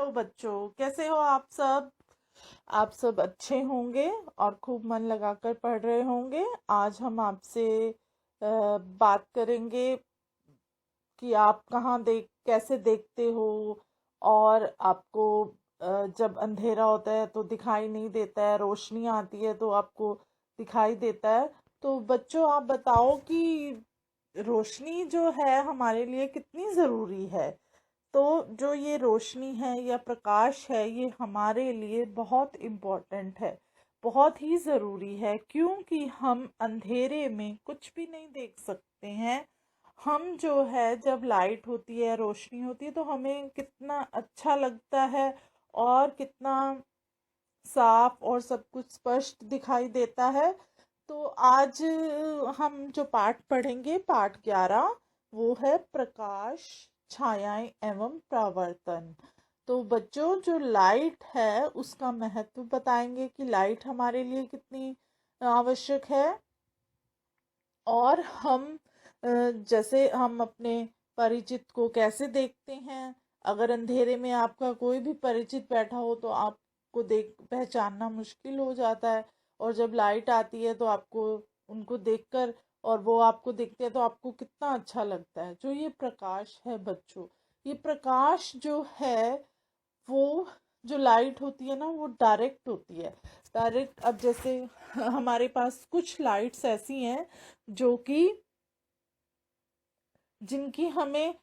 Hello बच्चों, कैसे हो आप सब। आप सब अच्छे होंगे और खूब मन लगाकर पढ़ रहे होंगे। आज हम आपसे बात करेंगे कि आप कहाँ देख कैसे देखते हो, और आपको जब अंधेरा होता है तो दिखाई नहीं देता है, रोशनी आती है तो आपको दिखाई देता है। तो बच्चों आप बताओ कि रोशनी जो है हमारे लिए कितनी ज़रूरी है। तो जो ये रोशनी है या प्रकाश है ये हमारे लिए बहुत इम्पोर्टेंट है, बहुत ही ज़रूरी है, क्योंकि हम अंधेरे में कुछ भी नहीं देख सकते हैं। हम जो है जब लाइट होती है, रोशनी होती है, तो हमें कितना अच्छा लगता है और कितना साफ और सब कुछ स्पष्ट दिखाई देता है। तो आज हम जो पाठ पढ़ेंगे, पाठ 11, वो है प्रकाश, छायाएं एवं परावर्तन। तो बच्चों जो लाइट है उसका महत्व बताएंगे कि लाइट हमारे लिए कितनी आवश्यक है। और हम जैसे हम अपने परिचित को कैसे देखते हैं। अगर अंधेरे में आपका कोई भी परिचित बैठा हो तो आपको देख पहचानना मुश्किल हो जाता है, और जब लाइट आती है तो आपको उनको देखकर, और वो आपको देखते हैं तो आपको कितना अच्छा लगता है। जो ये प्रकाश है बच्चों, ये प्रकाश जो है वो, जो लाइट होती है ना वो डायरेक्ट होती है। डायरेक्ट, अब जैसे हमारे पास कुछ लाइट्स ऐसी हैं जो कि जिनकी हमें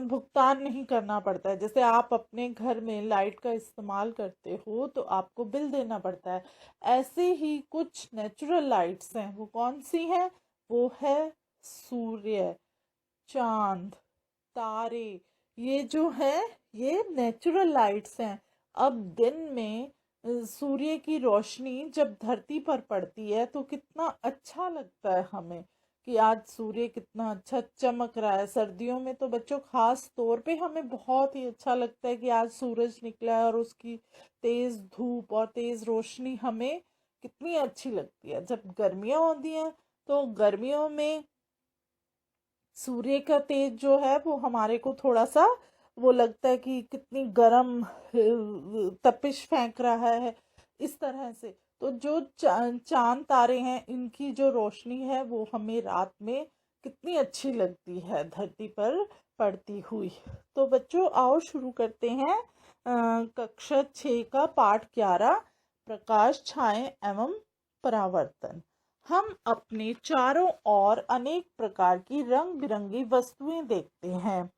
भुगतान नहीं करना पड़ता है। जैसे आप अपने घर में लाइट का इस्तेमाल करते हो तो आपको बिल देना पड़ता है। ऐसे ही कुछ नेचुरल लाइट्स हैं। वो कौन सी हैं? वो है सूर्य, चांद, तारे। ये जो है ये नेचुरल लाइट्स हैं। अब दिन में सूर्य की रोशनी जब धरती पर पड़ती है तो कितना अच्छा लगता है हमें कि आज सूर्य कितना अच्छा चमक रहा है। सर्दियों में तो बच्चों खास तौर पे हमें बहुत ही अच्छा लगता है कि आज सूरज निकला है, और उसकी तेज धूप और तेज रोशनी हमें कितनी अच्छी लगती है। जब गर्मियाँ होती हैं तो गर्मियों में सूर्य का तेज जो है वो हमारे को थोड़ा सा वो लगता है कि कितनी गर्म तपिश फेंक रहा है, इस तरह से। तो जो चांद तारे हैं इनकी जो रोशनी है वो हमें रात में कितनी अच्छी लगती है धरती पर पड़ती हुई। तो बच्चों आओ शुरू करते हैं कक्षा 6 का पाठ 11, प्रकाश, छाएं एवं परावर्तन। हम अपने चारों ओर अनेक प्रकार की रंग बिरंगी वस्तुएं देखते हैं।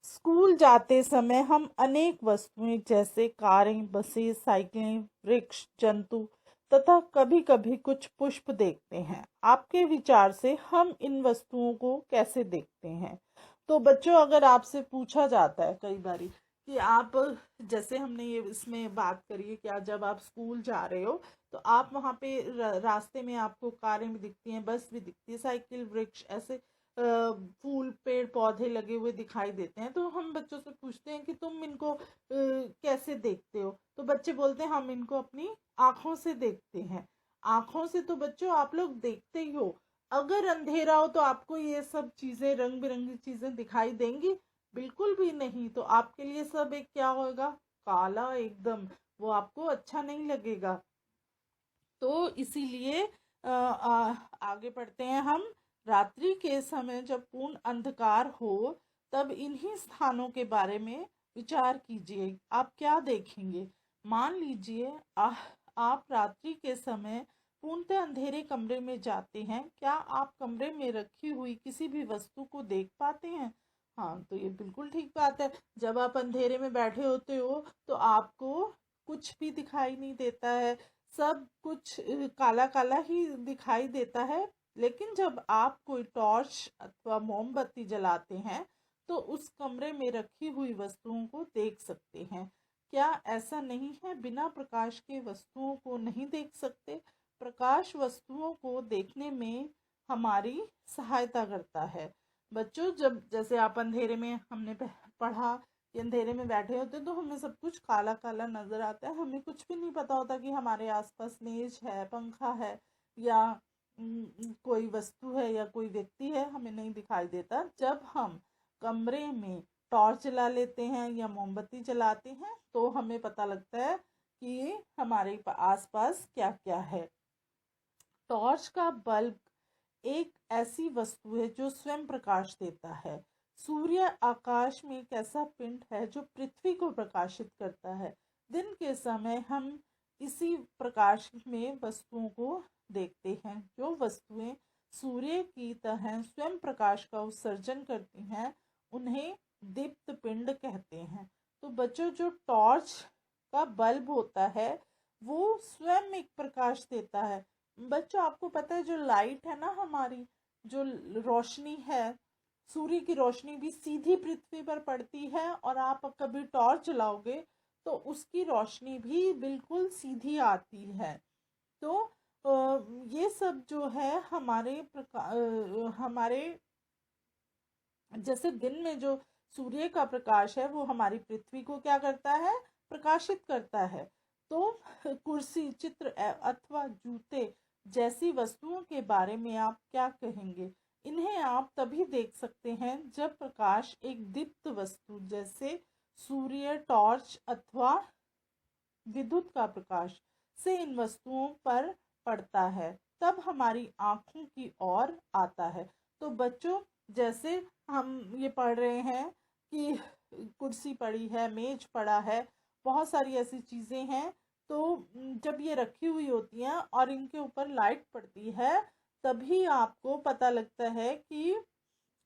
स्कूल जाते समय हम अनेक वस्तुएं जैसे कारें, बसें, साइकिलें, वृक्ष, जंतु तथा कभी कभी कुछ पुष्प देखते हैं। आपके विचार से हम इन वस्तुओं को कैसे देखते हैं? तो बच्चों अगर आपसे पूछा जाता है कई बारी कि आप, जैसे हमने ये इसमें बात करी है कि आज जब आप स्कूल जा रहे हो तो आप वहाँ पे रास्ते में आपको कारें भी दिखती हैं, बस भी दिखती है, साइकिल, वृक्ष, ऐसे फूल, पेड़ पौधे लगे हुए दिखाई देते हैं। तो हम बच्चों से पूछते हैं कि तुम इनको कैसे देखते हो? तो बच्चे बोलते हैं हम इनको अपनी आंखों से देखते हैं। आंखों से तो बच्चों आप लोग देखते ही हो। अगर अंधेरा हो तो आपको ये सब चीजें, रंग बिरंगी चीजें दिखाई देंगी? बिल्कुल भी नहीं। तो आपके लिए सब एक क्या होगा? काला एकदम। वो आपको अच्छा नहीं लगेगा। तो इसीलिए आगे बढ़ते हैं हम। रात्रि के समय जब पूर्ण अंधकार हो तब इन्हीं स्थानों के बारे में विचार कीजिए। आप क्या देखेंगे? मान लीजिए आप रात्रि के समय पूर्णतः अंधेरे कमरे में जाते हैं। क्या आप कमरे में रखी हुई किसी भी वस्तु को देख पाते हैं? हाँ, तो ये बिल्कुल ठीक बात है। जब आप अंधेरे में बैठे होते हो तो आपको कुछ भी दिखाई नहीं देता है, सब कुछ काला काला ही दिखाई देता है। लेकिन जब आप कोई टॉर्च अथवा मोमबत्ती जलाते हैं तो उस कमरे में रखी हुई वस्तुओं को देख सकते हैं। क्या ऐसा नहीं है? बिना प्रकाश के वस्तुओं को नहीं देख सकते। प्रकाश वस्तुओं को देखने में हमारी सहायता करता है। बच्चों जब जैसे आप अंधेरे में, हमने पढ़ा कि अंधेरे में बैठे होते तो हमें सब कुछ काला काला नजर आता है। हमें कुछ भी नहीं पता होता कि हमारे आसपास मेज है, पंखा है, या कोई वस्तु है या कोई व्यक्ति है, हमें नहीं दिखाई देता। जब हम कमरे में टॉर्च जला लेते हैं या मोमबत्ती जलाते हैं तो हमें पता लगता है कि हमारे आसपास क्या क्या है। टॉर्च का बल्ब एक ऐसी वस्तु है जो स्वयं प्रकाश देता है। सूर्य आकाश में एक ऐसा पिंड है जो पृथ्वी को प्रकाशित करता है। दिन के समय हम इसी प्रकाश में वस्तुओं को देखते हैं। जो वस्तुएं सूर्य की तरह स्वयं प्रकाश का उत्सर्जन करती हैं उन्हें दीप्त पिंड कहते हैं। तो बच्चों, जो टॉर्च का बल्ब होता है वो स्वयं एक प्रकाश देता है। बच्चों, आपको पता है जो लाइट है ना, हमारी जो रोशनी है, सूर्य की रोशनी भी सीधी पृथ्वी पर पड़ती है और आप कभी टॉर्च जलाओगे तो उसकी रोशनी भी बिल्कुल सीधी आती है। तो ये सब जो है हमारे जैसे दिन में जो सूर्य का प्रकाश है वो हमारी पृथ्वी को क्या करता है, प्रकाशित करता है। तो कुर्सी, चित्र अथवा जूते जैसी वस्तुओं के बारे में आप क्या कहेंगे? इन्हें आप तभी देख सकते हैं जब प्रकाश एक दीप्त वस्तु जैसे सूर्य, टॉर्च अथवा विद्युत का प्रकाश से इन वस्तुओं पर पड़ता है, तब हमारी आंखों की ओर आता है। तो बच्चों, जैसे हम ये पढ़ रहे हैं कि कुर्सी पड़ी है, मेज पड़ा है, बहुत सारी ऐसी चीज़ें हैं। तो जब ये रखी हुई होती हैं और इनके ऊपर लाइट पड़ती है तभी आपको पता लगता है कि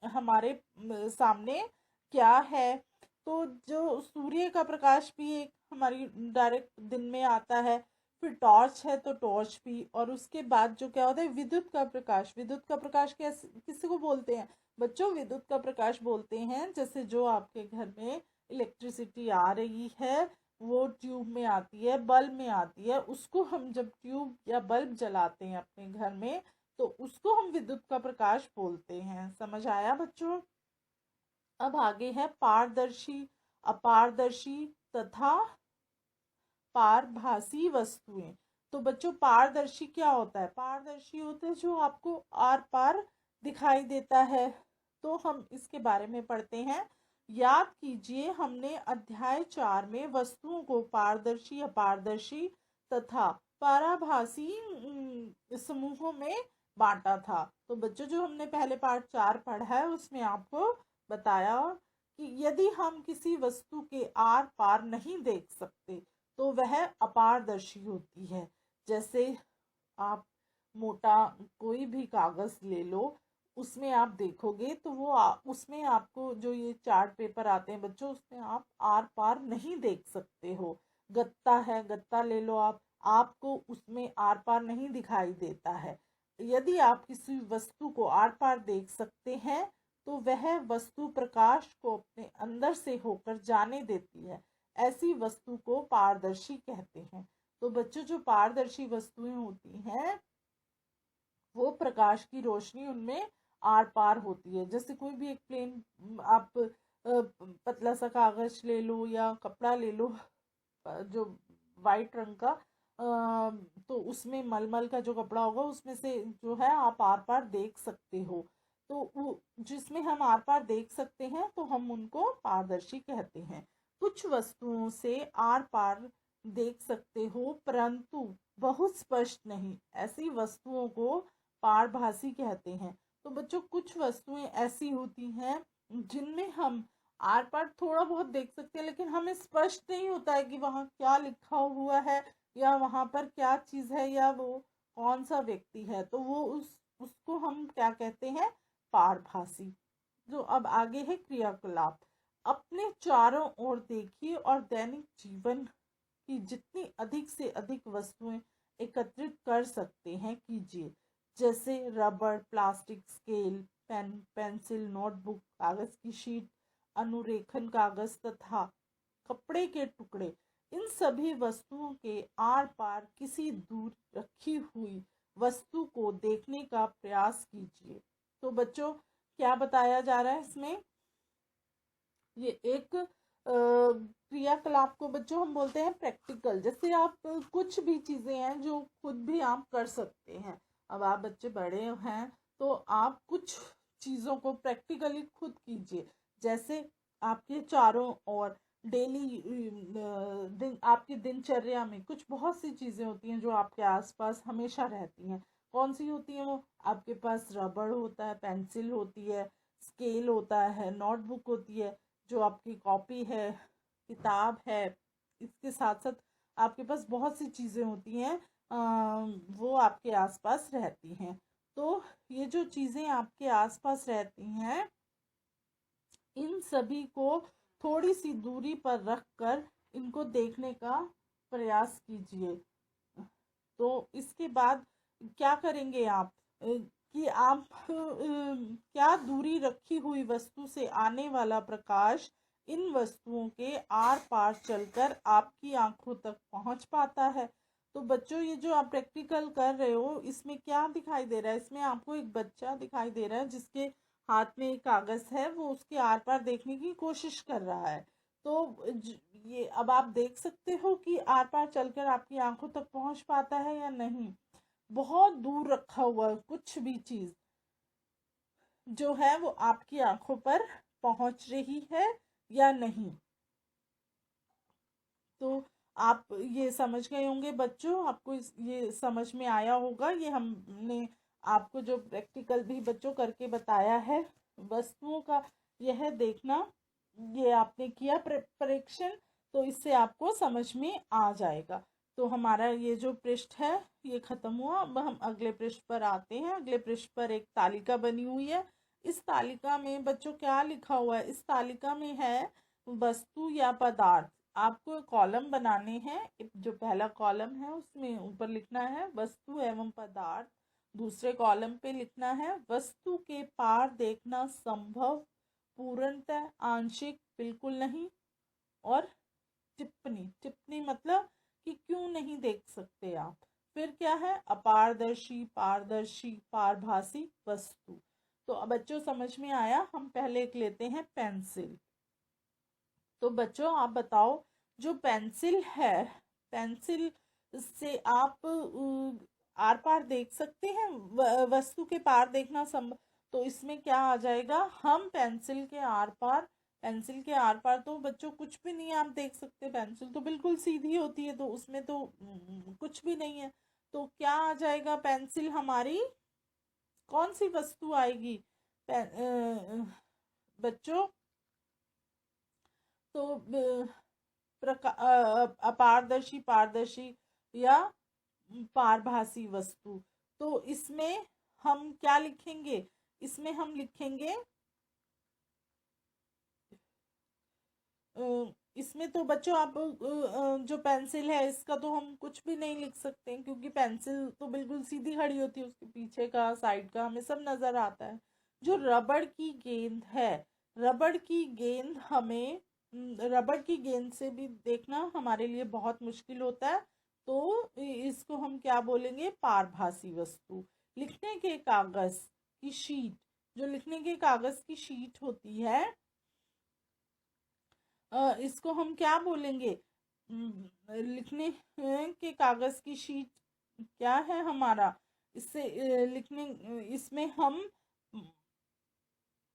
हमारे सामने क्या है। तो जो सूर्य का प्रकाश भी एक हमारी डायरेक्ट दिन में आता है, फिर टॉर्च है तो टॉर्च भी, और उसके बाद जो क्या होता है, विद्युत का प्रकाश। विद्युत का प्रकाश कैसे, किसी को बोलते हैं बच्चों? विद्युत का प्रकाश बोलते हैं जैसे जो आपके घर में इलेक्ट्रिसिटी आ रही है वो ट्यूब में आती है, बल्ब में आती है, उसको हम जब ट्यूब या बल्ब जलाते हैं अपने घर में तो उसको हम विद्युत का प्रकाश बोलते हैं। समझ आया बच्चों? अब आगे है पारदर्शी, अपारदर्शी तथा पारभासी वस्तुएं। तो बच्चों, पारदर्शी क्या होता है? पारदर्शी होता है जो आपको आर पार दिखाई देता है। तो हम इसके बारे में पढ़ते हैं। याद कीजिए, हमने अध्याय 4 में वस्तुओं को पारदर्शी, अपारदर्शी तथा पराभासी समूहों में बांटा था। तो बच्चों, जो हमने पहले पार्ट 4 पढ़ा है उसमें आपको बताया कि यदि हम किसी वस्तु के आर पार नहीं देख सकते तो वह अपारदर्शी होती है। जैसे आप मोटा कोई भी कागज ले लो, उसमें आप देखोगे तो वो उसमें आपको जो ये चार्ट पेपर आते हैं बच्चों, उसमें आप आर पार नहीं देख सकते हो। गत्ता है, गत्ता ले लो आप, आपको उसमें आर पार नहीं दिखाई देता है। यदि आप किसी वस्तु को आर पार देख सकते हैं तो वह वस्तु प्रकाश को अपने अंदर से होकर जाने देती है। ऐसी वस्तु को पारदर्शी कहते हैं। तो बच्चों, जो पारदर्शी वस्तुएं होती हैं वो प्रकाश की रोशनी उनमें आर पार होती है। जैसे कोई भी एक प्लेन आप पतला सा कागज ले लो या कपड़ा ले लो जो वाइट रंग का, तो उसमें मलमल का जो कपड़ा होगा उसमें से जो है आप आर पार देख सकते हो। तो वो जिसमें हम आर पार देख सकते हैं तो हम उनको पारदर्शी कहते हैं। कुछ वस्तुओं से आर पार देख सकते हो परंतु बहुत स्पष्ट नहीं, ऐसी वस्तुओं को पारभासी कहते हैं। तो बच्चों, कुछ वस्तुएं ऐसी होती हैं जिनमें हम आर पार थोड़ा बहुत देख सकते हैं लेकिन हमें स्पष्ट नहीं होता है कि वहाँ क्या लिखा हुआ है या वहाँ पर क्या चीज़ है या वो कौन सा व्यक्ति है। तो वो उसको हम क्या कहते हैं? पारभासी। जो अब आगे है क्रियाकलाप। अपने चारों ओर देखिए और दैनिक जीवन की जितनी अधिक से अधिक वस्तुएं एकत्रित कर सकते हैं कीजिए। जैसे रबड़, plastic, scale, pen, pencil, notebook, कागज की शीट, अनुरेखन कागज तथा कपड़े के टुकड़े। इन सभी वस्तुओं के आर पार किसी दूर रखी हुई वस्तु को देखने का प्रयास कीजिए। तो बच्चों, क्या बताया जा रहा है इसमें? ये एक क्रियाकलाप को बच्चों हम बोलते हैं प्रैक्टिकल। जैसे आप कुछ भी चीज़ें हैं जो खुद भी आप कर सकते हैं। अब आप बच्चे बड़े हैं तो आप कुछ चीज़ों को प्रैक्टिकली खुद कीजिए। जैसे आपके चारों ओर डेली आपकी दिनचर्या में कुछ बहुत सी चीज़ें होती हैं जो आपके आसपास हमेशा रहती हैं। कौन सी होती हैं वो? आपके पास रबड़ होता है, पेंसिल होती है, स्केल होता है, नोटबुक होती है, जो आपकी कॉपी है, किताब है। इसके साथ साथ आपके पास बहुत सी चीज़ें होती हैं, वो आपके आसपास रहती हैं। तो ये जो चीज़ें आपके आसपास रहती हैं, इन सभी को थोड़ी सी दूरी पर रख कर इनको देखने का प्रयास कीजिए। तो इसके बाद क्या करेंगे आप, कि आप क्या दूरी रखी हुई वस्तु से आने वाला प्रकाश इन वस्तुओं के आर पार चलकर आपकी आंखों तक पहुंच पाता है। तो बच्चों, ये जो आप प्रैक्टिकल कर रहे हो, इसमें क्या दिखाई दे रहा है? इसमें आपको एक बच्चा दिखाई दे रहा है जिसके हाथ में एक कागज है, वो उसके आर पार देखने की कोशिश कर रहा है। तो ये अब आप देख सकते हो कि आर पार चलकर आपकी आंखों तक पहुंच पाता है या नहीं। बहुत दूर रखा हुआ कुछ भी चीज जो है वो आपकी आंखों पर पहुंच रही है या नहीं। तो आप ये समझ गए होंगे बच्चों, आपको ये समझ में आया होगा। ये हमने आपको जो प्रैक्टिकल भी बच्चों करके बताया है, वस्तुओं का यह देखना, ये आपने किया परीक्षण, तो इससे आपको समझ में आ जाएगा। तो हमारा ये जो पृष्ठ है ये खत्म हुआ। अब हम अगले पृष्ठ पर आते हैं। अगले पृष्ठ पर एक तालिका बनी हुई है। इस तालिका में बच्चों क्या लिखा हुआ है? इस तालिका में है वस्तु या पदार्थ। आपको कॉलम बनाने हैं। जो पहला कॉलम है उसमें ऊपर लिखना है वस्तु एवं पदार्थ। दूसरे कॉलम पे लिखना है वस्तु के पार देखना संभव, पूर्णतः, आंशिक, बिल्कुल नहीं। और टिप्पणी, टिप्पणी मतलब कि क्यों नहीं देख सकते आप। फिर क्या है? अपारदर्शी, पारदर्शी, पारभासी वस्तु। तो अब बच्चों समझ में आया। हम पहले एक लेते हैं पेंसिल। तो बच्चों आप बताओ, जो पेंसिल है, पेंसिल से आप आर पार देख सकते हैं? वस्तु के पार देखना संभव। तो इसमें क्या आ जाएगा? हम पेंसिल के आर पार, पेंसिल के आर पार तो बच्चों कुछ भी नहीं आप देख सकते। पेंसिल तो बिल्कुल सीधी होती है, तो उसमें तो कुछ भी नहीं है। तो क्या आ जाएगा? पेंसिल हमारी कौन सी वस्तु आएगी बच्चों? तो अपारदर्शी, पारदर्शी या पारभासी वस्तु। तो इसमें हम क्या लिखेंगे? इसमें हम लिखेंगे इसमें तो बच्चों आप जो पेंसिल है इसका तो हम कुछ भी नहीं लिख सकते हैं, क्योंकि पेंसिल तो बिल्कुल सीधी खड़ी होती है, उसके पीछे का, साइड का हमें सब नजर आता है। जो रबड़ की गेंद है, रबड़ की गेंद हमें रबड़ की गेंद से भी देखना हमारे लिए बहुत मुश्किल होता है। तो इसको हम क्या बोलेंगे? पारभासी वस्तु। लिखने के कागज की शीट, जो लिखने के कागज की शीट होती है, इसको हम क्या बोलेंगे? लिखने के कागज की शीट क्या है हमारा? इससे लिखने, इसमें हम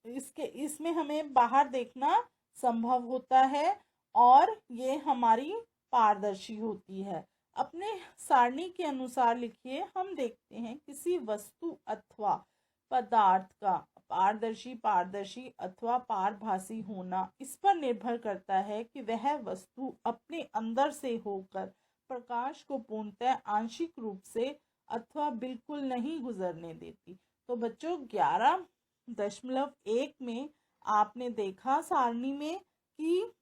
इसमें हमें बाहर देखना संभव होता है और ये हमारी पारदर्शी होती है। अपने सारणी के अनुसार लिखिए। हम देखते हैं किसी वस्तु अथवा पदार्थ का पारदर्शी, पारदर्शी अथवा पारभासी होना इस पर निर्भर करता है कि वह वस्तु अपने अंदर से होकर प्रकाश को पूर्णतः, आंशिक रूप से अथवा बिल्कुल नहीं गुजरने देती। तो बच्चों 11.1 में आपने देखा सारणी में कि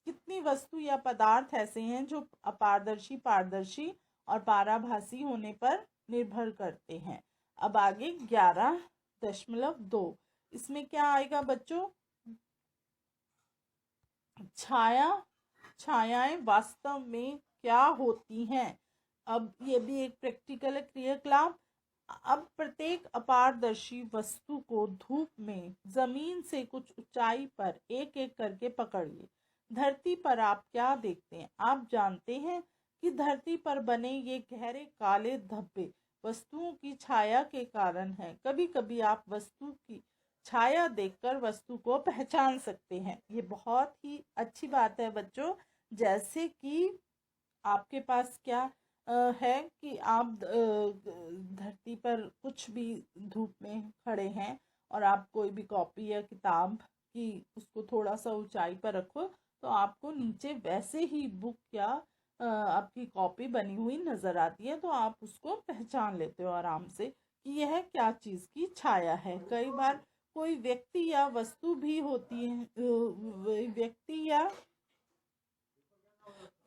कितनी वस्तु या पदार्थ ऐसे हैं जो अपारदर्शी, पारदर्शी और पाराभासी होने पर निर्भर करते हैं। अब आगे 11.2, इसमें क्या आएगा बच्चों? छाया, छायाएं वास्तव में क्या होती हैं? अब ये भी एक प्रैक्टिकल क्रियाकलाप। अब प्रत्येक अपारदर्शी वस्तु को धूप में जमीन से कुछ ऊंचाई पर एक एक करके पकड़िए। धरती पर आप क्या देखते हैं? आप जानते हैं कि धरती पर बने ये गहरे काले धब्बे वस्तुओं की छाया के कारण है। कभी कभी आप वस्तु की छाया देखकर वस्तु को पहचान सकते हैं। ये बहुत ही अच्छी बात है बच्चों। जैसे कि आपके पास क्या है कि आप धरती पर कुछ भी धूप में खड़े हैं और आप कोई भी कॉपी या किताब की उसको थोड़ा सा ऊंचाई पर रखो तो आपको नीचे वैसे ही बुक या आपकी कॉपी बनी हुई नजर आती है, तो आप उसको पहचान लेते हो आराम से कि यह क्या चीज की छाया है। कई बार कोई व्यक्ति या वस्तु भी होती है, व्यक्ति या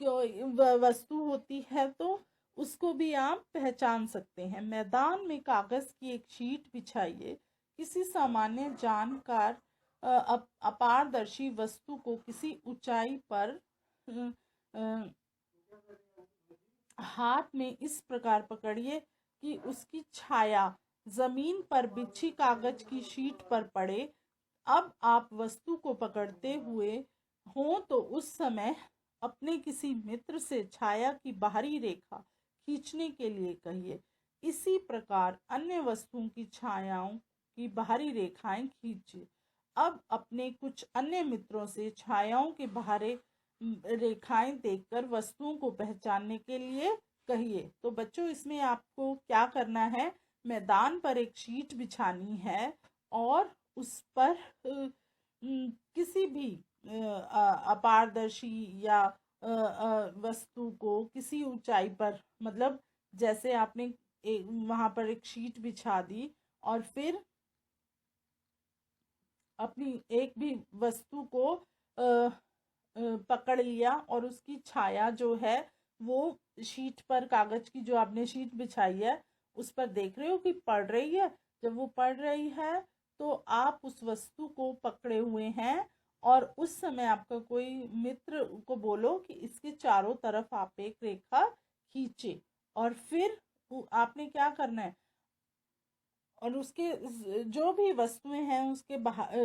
कोई वस्तु होती है तो उसको भी आप पहचान सकते हैं। मैदान में कागज की एक शीट बिछाइए। किसी सामान्य जानकार अपारदर्शी वस्तु को किसी ऊंचाई पर अ, अ, हाथ में इस प्रकार पकड़िए कि उसकी छाया जमीन पर बिछी कागज की शीट पर पड़े। अब आप वस्तु को पकड़ते हुए हो तो उस समय अपने किसी मित्र से छाया की बाहरी रेखा खींचने के लिए कहिए। इसी प्रकार अन्य वस्तुओं की छायाओं की बाहरी रेखाएं खींचिए। अब अपने कुछ अन्य मित्रों से छायाओं के बाहरी रेखाएं देखकर वस्तुओं को पहचानने के लिए कहिए। तो बच्चों इसमें आपको क्या करना है, मैदान पर एक शीट बिछानी है और उस पर किसी भी अपारदर्शी या वस्तु को किसी ऊंचाई पर, मतलब जैसे आपने वहां पर एक शीट बिछा दी और फिर अपनी एक भी वस्तु को पकड़ लिया और उसकी छाया जो है वो शीट पर, कागज की जो आपने शीट बिछाई है उस पर देख रहे हो कि पड़ रही है। जब वो पड़ रही है तो आप उस वस्तु को पकड़े हुए हैं और उस समय आपका कोई मित्र को बोलो कि इसके चारों तरफ आप एक रेखा खींचे और फिर आपने क्या करना है, और उसके जो भी वस्तुएं हैं उसके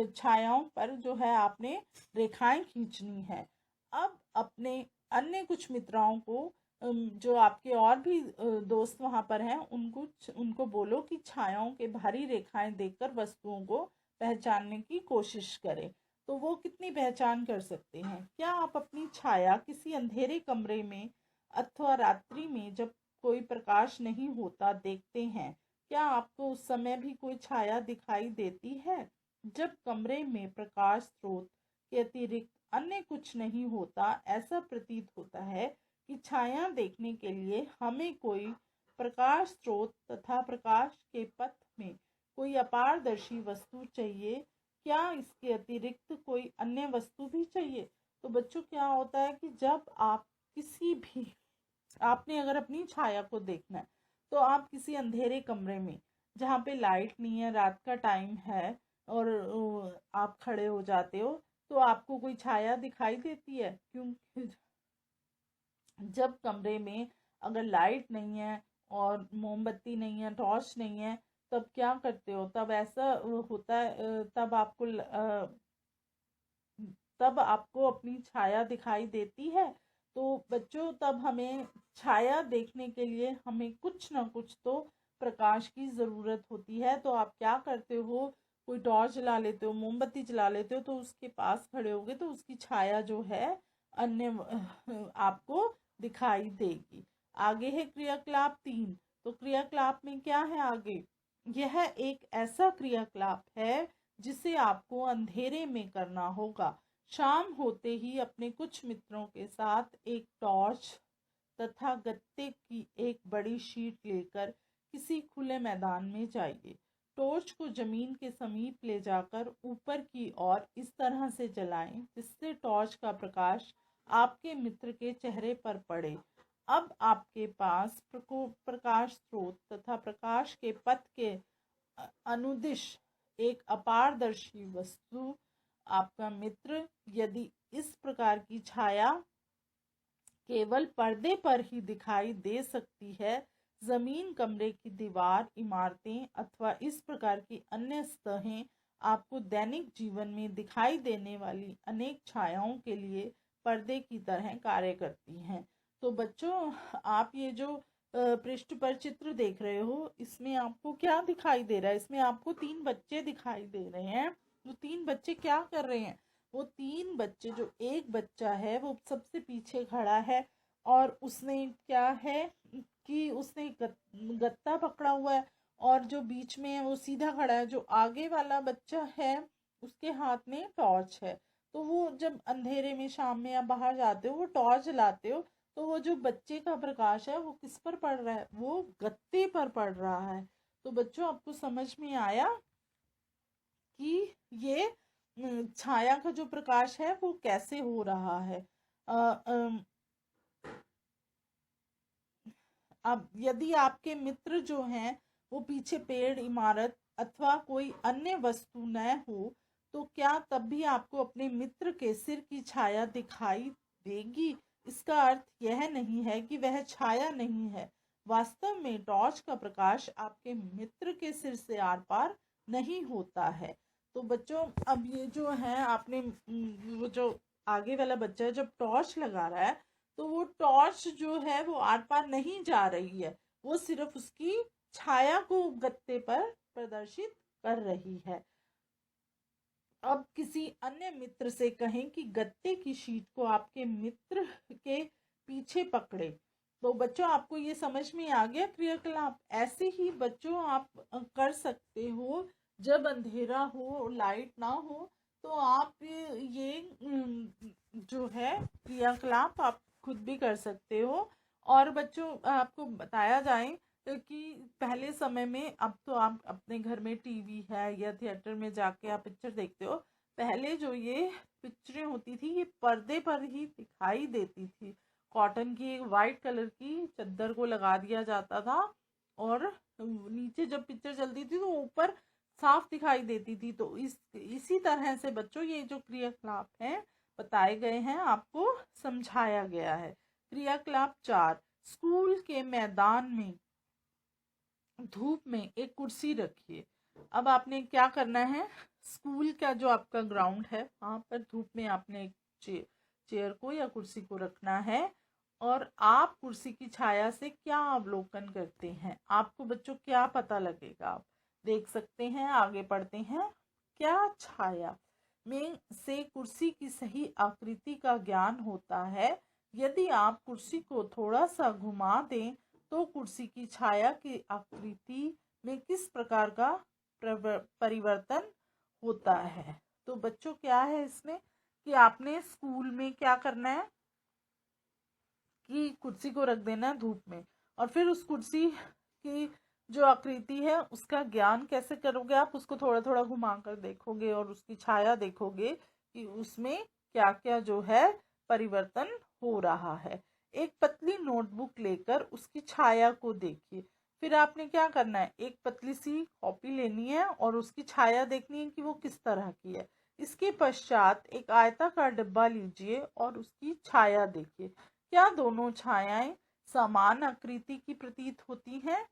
छायाओं पर जो है आपने रेखाएं खींचनी है। अब अपने अन्य कुछ मित्राओं को जो आपके और भी दोस्त वहां पर हैं उनको बोलो कि छायाओं के बाहरी रेखाएं देखकर वस्तुओं को पहचानने की कोशिश करें। तो वो कितनी पहचान कर सकते हैं? क्या आप अपनी छाया किसी अंधेरे कमरे में अथवा रात्रि में जब कोई प्रकाश नहीं होता देखते हैं? क्या आपको उस समय भी कोई छाया दिखाई देती है? जब कमरे में प्रकाश स्रोत के अतिरिक्त अन्य कुछ नहीं होता, ऐसा प्रतीत होता है कि छाया देखने के लिए हमें कोई प्रकाश स्रोत तथा प्रकाश के पथ में कोई अपारदर्शी वस्तु चाहिए। क्या इसके अतिरिक्त कोई अन्य वस्तु भी चाहिए? तो बच्चों क्या होता है कि जब आप किसी भी, आपने अगर अपनी छाया को देखना है तो आप किसी अंधेरे कमरे में जहाँ पे लाइट नहीं है, रात का टाइम है और आप खड़े हो जाते हो तो आपको कोई छाया दिखाई देती है? क्योंकि जब कमरे में अगर लाइट नहीं है और मोमबत्ती नहीं है, टॉर्च नहीं है, तब क्या करते हो? तब ऐसा होता है, तब आपको अपनी छाया दिखाई देती है। तो बच्चों तब हमें छाया देखने के लिए हमें कुछ ना कुछ तो प्रकाश की ज़रूरत होती है। तो आप क्या करते हो, कोई टॉर्च जला लेते हो, मोमबत्ती जला लेते हो, तो उसके पास खड़े होगे तो उसकी छाया जो है अन्य आपको दिखाई देगी। आगे है क्रियाकलाप 3। तो क्रियाकलाप में क्या है आगे? यह एक ऐसा क्रियाकलाप है जिसे आपको अंधेरे में करना होगा। शाम होते ही अपने कुछ मित्रों के साथ एक टॉर्च तथा गत्ते की एक बड़ी शीट लेकर किसी खुले मैदान में जाइए। टॉर्च को जमीन के समीप ले जाकर ऊपर की ओर इस तरह से जलाएं जिससे टॉर्च का प्रकाश आपके मित्र के चेहरे पर पड़े। अब आपके पास प्रकाश स्रोत तथा प्रकाश के पथ के अनुदिश एक अपारदर्शी वस्तु आपका मित्र यदि इस प्रकार की छाया केवल पर्दे पर ही दिखाई दे सकती है, जमीन, कमरे की दीवार, इमारतें अथवा इस प्रकार की अन्य सतहें आपको दैनिक जीवन में दिखाई देने वाली अनेक छायाओं के लिए पर्दे की तरह कार्य करती हैं। तो बच्चों आप ये जो पृष्ठ पर चित्र देख रहे हो, इसमें आपको क्या दिखाई दे रहा है? इसमें आपको 3 बच्चे दिखाई दे रहे हैं। वो 3 बच्चे क्या कर रहे हैं? वो 3 बच्चे, जो एक बच्चा है वो सबसे पीछे खड़ा है और उसने क्या है कि उसने गत्ता पकड़ा हुआ है, और जो बीच में है वो सीधा खड़ा है। जो आगे वाला बच्चा है उसके हाथ में टॉर्च है। तो वो जब अंधेरे में शाम में आप बाहर जाते हो, वो टॉर्च जलाते हो, तो वो जो बच्चे का प्रकाश है वो किस पर पड़ रहा है? वो गत्ते पर पड़ रहा है। तो बच्चों, आपको समझ में आया कि ये छाया का जो प्रकाश है वो कैसे हो रहा है। अ, अम, अब यदि आपके मित्र जो हैं वो पीछे पेड़, इमारत अथवा कोई अन्य वस्तु न हो, तो क्या तब भी आपको अपने मित्र के सिर की छाया दिखाई देगी? इसका अर्थ यह नहीं है कि वह छाया नहीं है। वास्तव में टॉर्च का प्रकाश आपके मित्र के सिर से आर पार नहीं होता है। तो बच्चों, अब ये जो है आपने वो जो आगे वाला बच्चा है जब टॉर्च लगा रहा है, तो वो टॉर्च जो है वो आर पार नहीं जा रही है, वो सिर्फ उसकी छाया को गत्ते पर प्रदर्शित कर रही है। अब किसी अन्य मित्र से कहें कि गत्ते की शीट को आपके मित्र के पीछे पकड़े। तो बच्चों, आपको ये समझ में आ गया क्रियाकलाप? ऐसे ही बच्चों आप कर सकते हो। जब अंधेरा हो, लाइट ना हो, तो आप ये जो है क्रियाकलाप आप खुद भी कर सकते हो। और बच्चों, आपको बताया जाए कि पहले समय में, अब तो आप अपने घर में टीवी है या थिएटर में जाके आप पिक्चर देखते हो, पहले जो ये पिक्चरें होती थी ये पर्दे पर ही दिखाई देती थी। कॉटन की एक वाइट कलर की चादर को लगा दिया जाता था, और नीचे जब पिक्चर चलती थी तो ऊपर साफ दिखाई देती थी। तो इसी तरह से बच्चों, ये जो क्रियाकलाप हैं बताए गए हैं, आपको समझाया गया है। क्रियाकलाप 4, स्कूल के मैदान में धूप में एक कुर्सी रखिए। अब आपने क्या करना है? स्कूल का जो आपका ग्राउंड है वहां पर धूप में आपने एक चेयर को या कुर्सी को रखना है, और आप कुर्सी की छाया से क्या अवलोकन करते हैं? आपको बच्चों क्या पता लगेगा? आप देख सकते हैं, आगे पढ़ते हैं। क्या छाया में से कुर्सी की सही आकृति का ज्ञान होता है? यदि आप कुर्सी को थोड़ा सा घुमा दें तो कुर्सी की छाया की आकृति में किस प्रकार का परिवर्तन होता है? तो बच्चों, क्या है इसमें कि आपने स्कूल में क्या करना है कि कुर्सी को रख देना है धूप में, और फिर उस कुर्सी की जो आकृति है उसका ज्ञान कैसे करोगे? आप उसको थोड़ा थोड़ा घुमा कर देखोगे और उसकी छाया देखोगे कि उसमें क्या क्या जो है परिवर्तन हो रहा है। एक पतली नोटबुक लेकर उसकी छाया को देखिए। फिर आपने क्या करना है? एक पतली सी कॉपी लेनी है और उसकी छाया देखनी है कि वो किस तरह की है। इसके पश्चात एक आयताकार डिब्बा लीजिए और उसकी छाया देखिए। क्या दोनों छायाएं समान आकृति की प्रतीत होती हैं?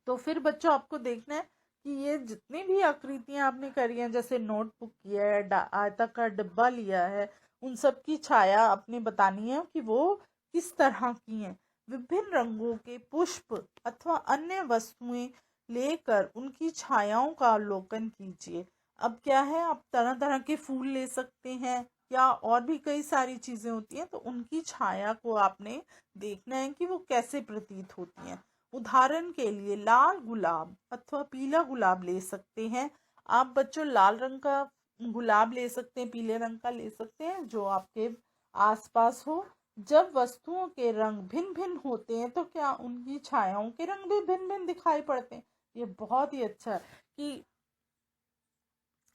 तो फिर बच्चों, आपको देखना है कि ये जितनी भी आकृतियां आपने करी हैं, जैसे नोटबुक किया है, आयताकार डिब्बा लिया है, उन सब की छाया आपने बतानी है कि वो किस तरह की हैं। विभिन्न रंगों के पुष्प अथवा अन्य वस्तुएं लेकर उनकी छायाओं का अवलोकन कीजिए। अब क्या है, आप तरह तरह के फूल ले सकते हैं या और भी कई सारी चीजें होती हैं, तो उनकी छाया को आपने देखना है कि वो कैसे प्रतीत होती हैं। उदाहरण के लिए लाल गुलाब अथवा पीला गुलाब ले सकते हैं। आप बच्चों लाल रंग का गुलाब ले सकते हैं, पीले रंग का ले सकते हैं, जो आपके आसपास हो। जब वस्तुओं के रंग भिन्न भिन्न होते हैं तो क्या उनकी छायाओं के रंग भी भिन्न भिन्न दिखाई पड़ते हैं? ये बहुत ही अच्छा है कि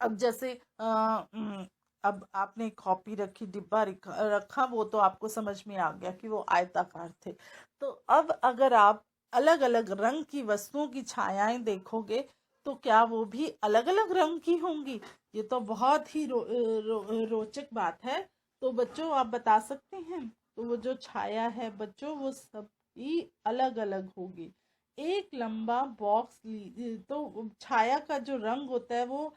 अब जैसे अब आपने कॉपी रखी, डिब्बा रखा, वो तो आपको समझ में आ गया कि वो आयताकार थे। तो अब अगर आप अलग अलग रंग की वस्तुओं की छायाएं देखोगे तो क्या वो भी अलग अलग रंग की होंगी? ये तो बहुत ही रोचक बात है। तो बच्चों, आप बता सकते हैं? तो वो जो छाया है बच्चों, वो सबकी अलग अलग होगी। एक लंबा बॉक्स तो छाया का जो रंग होता है वो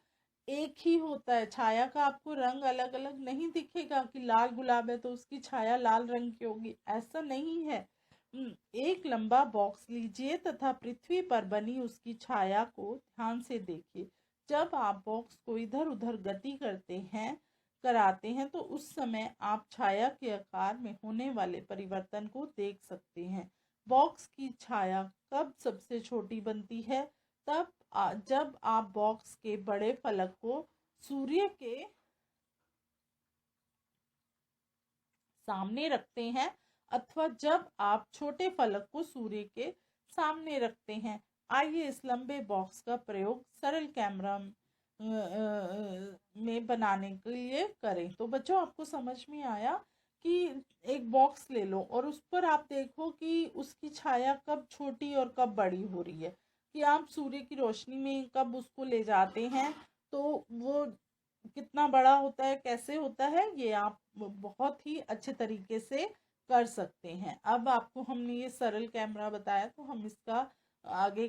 एक ही होता है। छाया का आपको रंग अलग अलग नहीं दिखेगा कि लाल गुलाब है तो उसकी छाया लाल रंग की होगी, ऐसा नहीं है। एक लंबा बॉक्स लीजिए तथा पृथ्वी पर बनी उसकी छाया को ध्यान से देखिए। जब आप बॉक्स को इधर उधर गति कराते हैं तो उस समय आप छाया के आकार में होने वाले परिवर्तन को देख सकते हैं। बॉक्स की छाया कब सबसे छोटी बनती है? तब जब आप बॉक्स के बड़े फलक को सूर्य के सामने रखते हैं अथवा जब आप छोटे फलक को सूर्य के सामने रखते हैं। आइए इस लंबे बॉक्स का प्रयोग सरल कैमरा में बनाने के लिए करें। तो बच्चों, आपको समझ में आया कि एक बॉक्स ले लो और उस पर आप देखो कि उसकी छाया कब छोटी और कब बड़ी हो रही है, कि आप सूर्य की रोशनी में कब उसको ले जाते हैं तो वो कितना बड़ा होता है, कैसे होता है, ये आप बहुत ही अच्छे तरीके से कर सकते हैं। अब आपको हमने ये सरल कैमरा बताया तो हम इसका आगे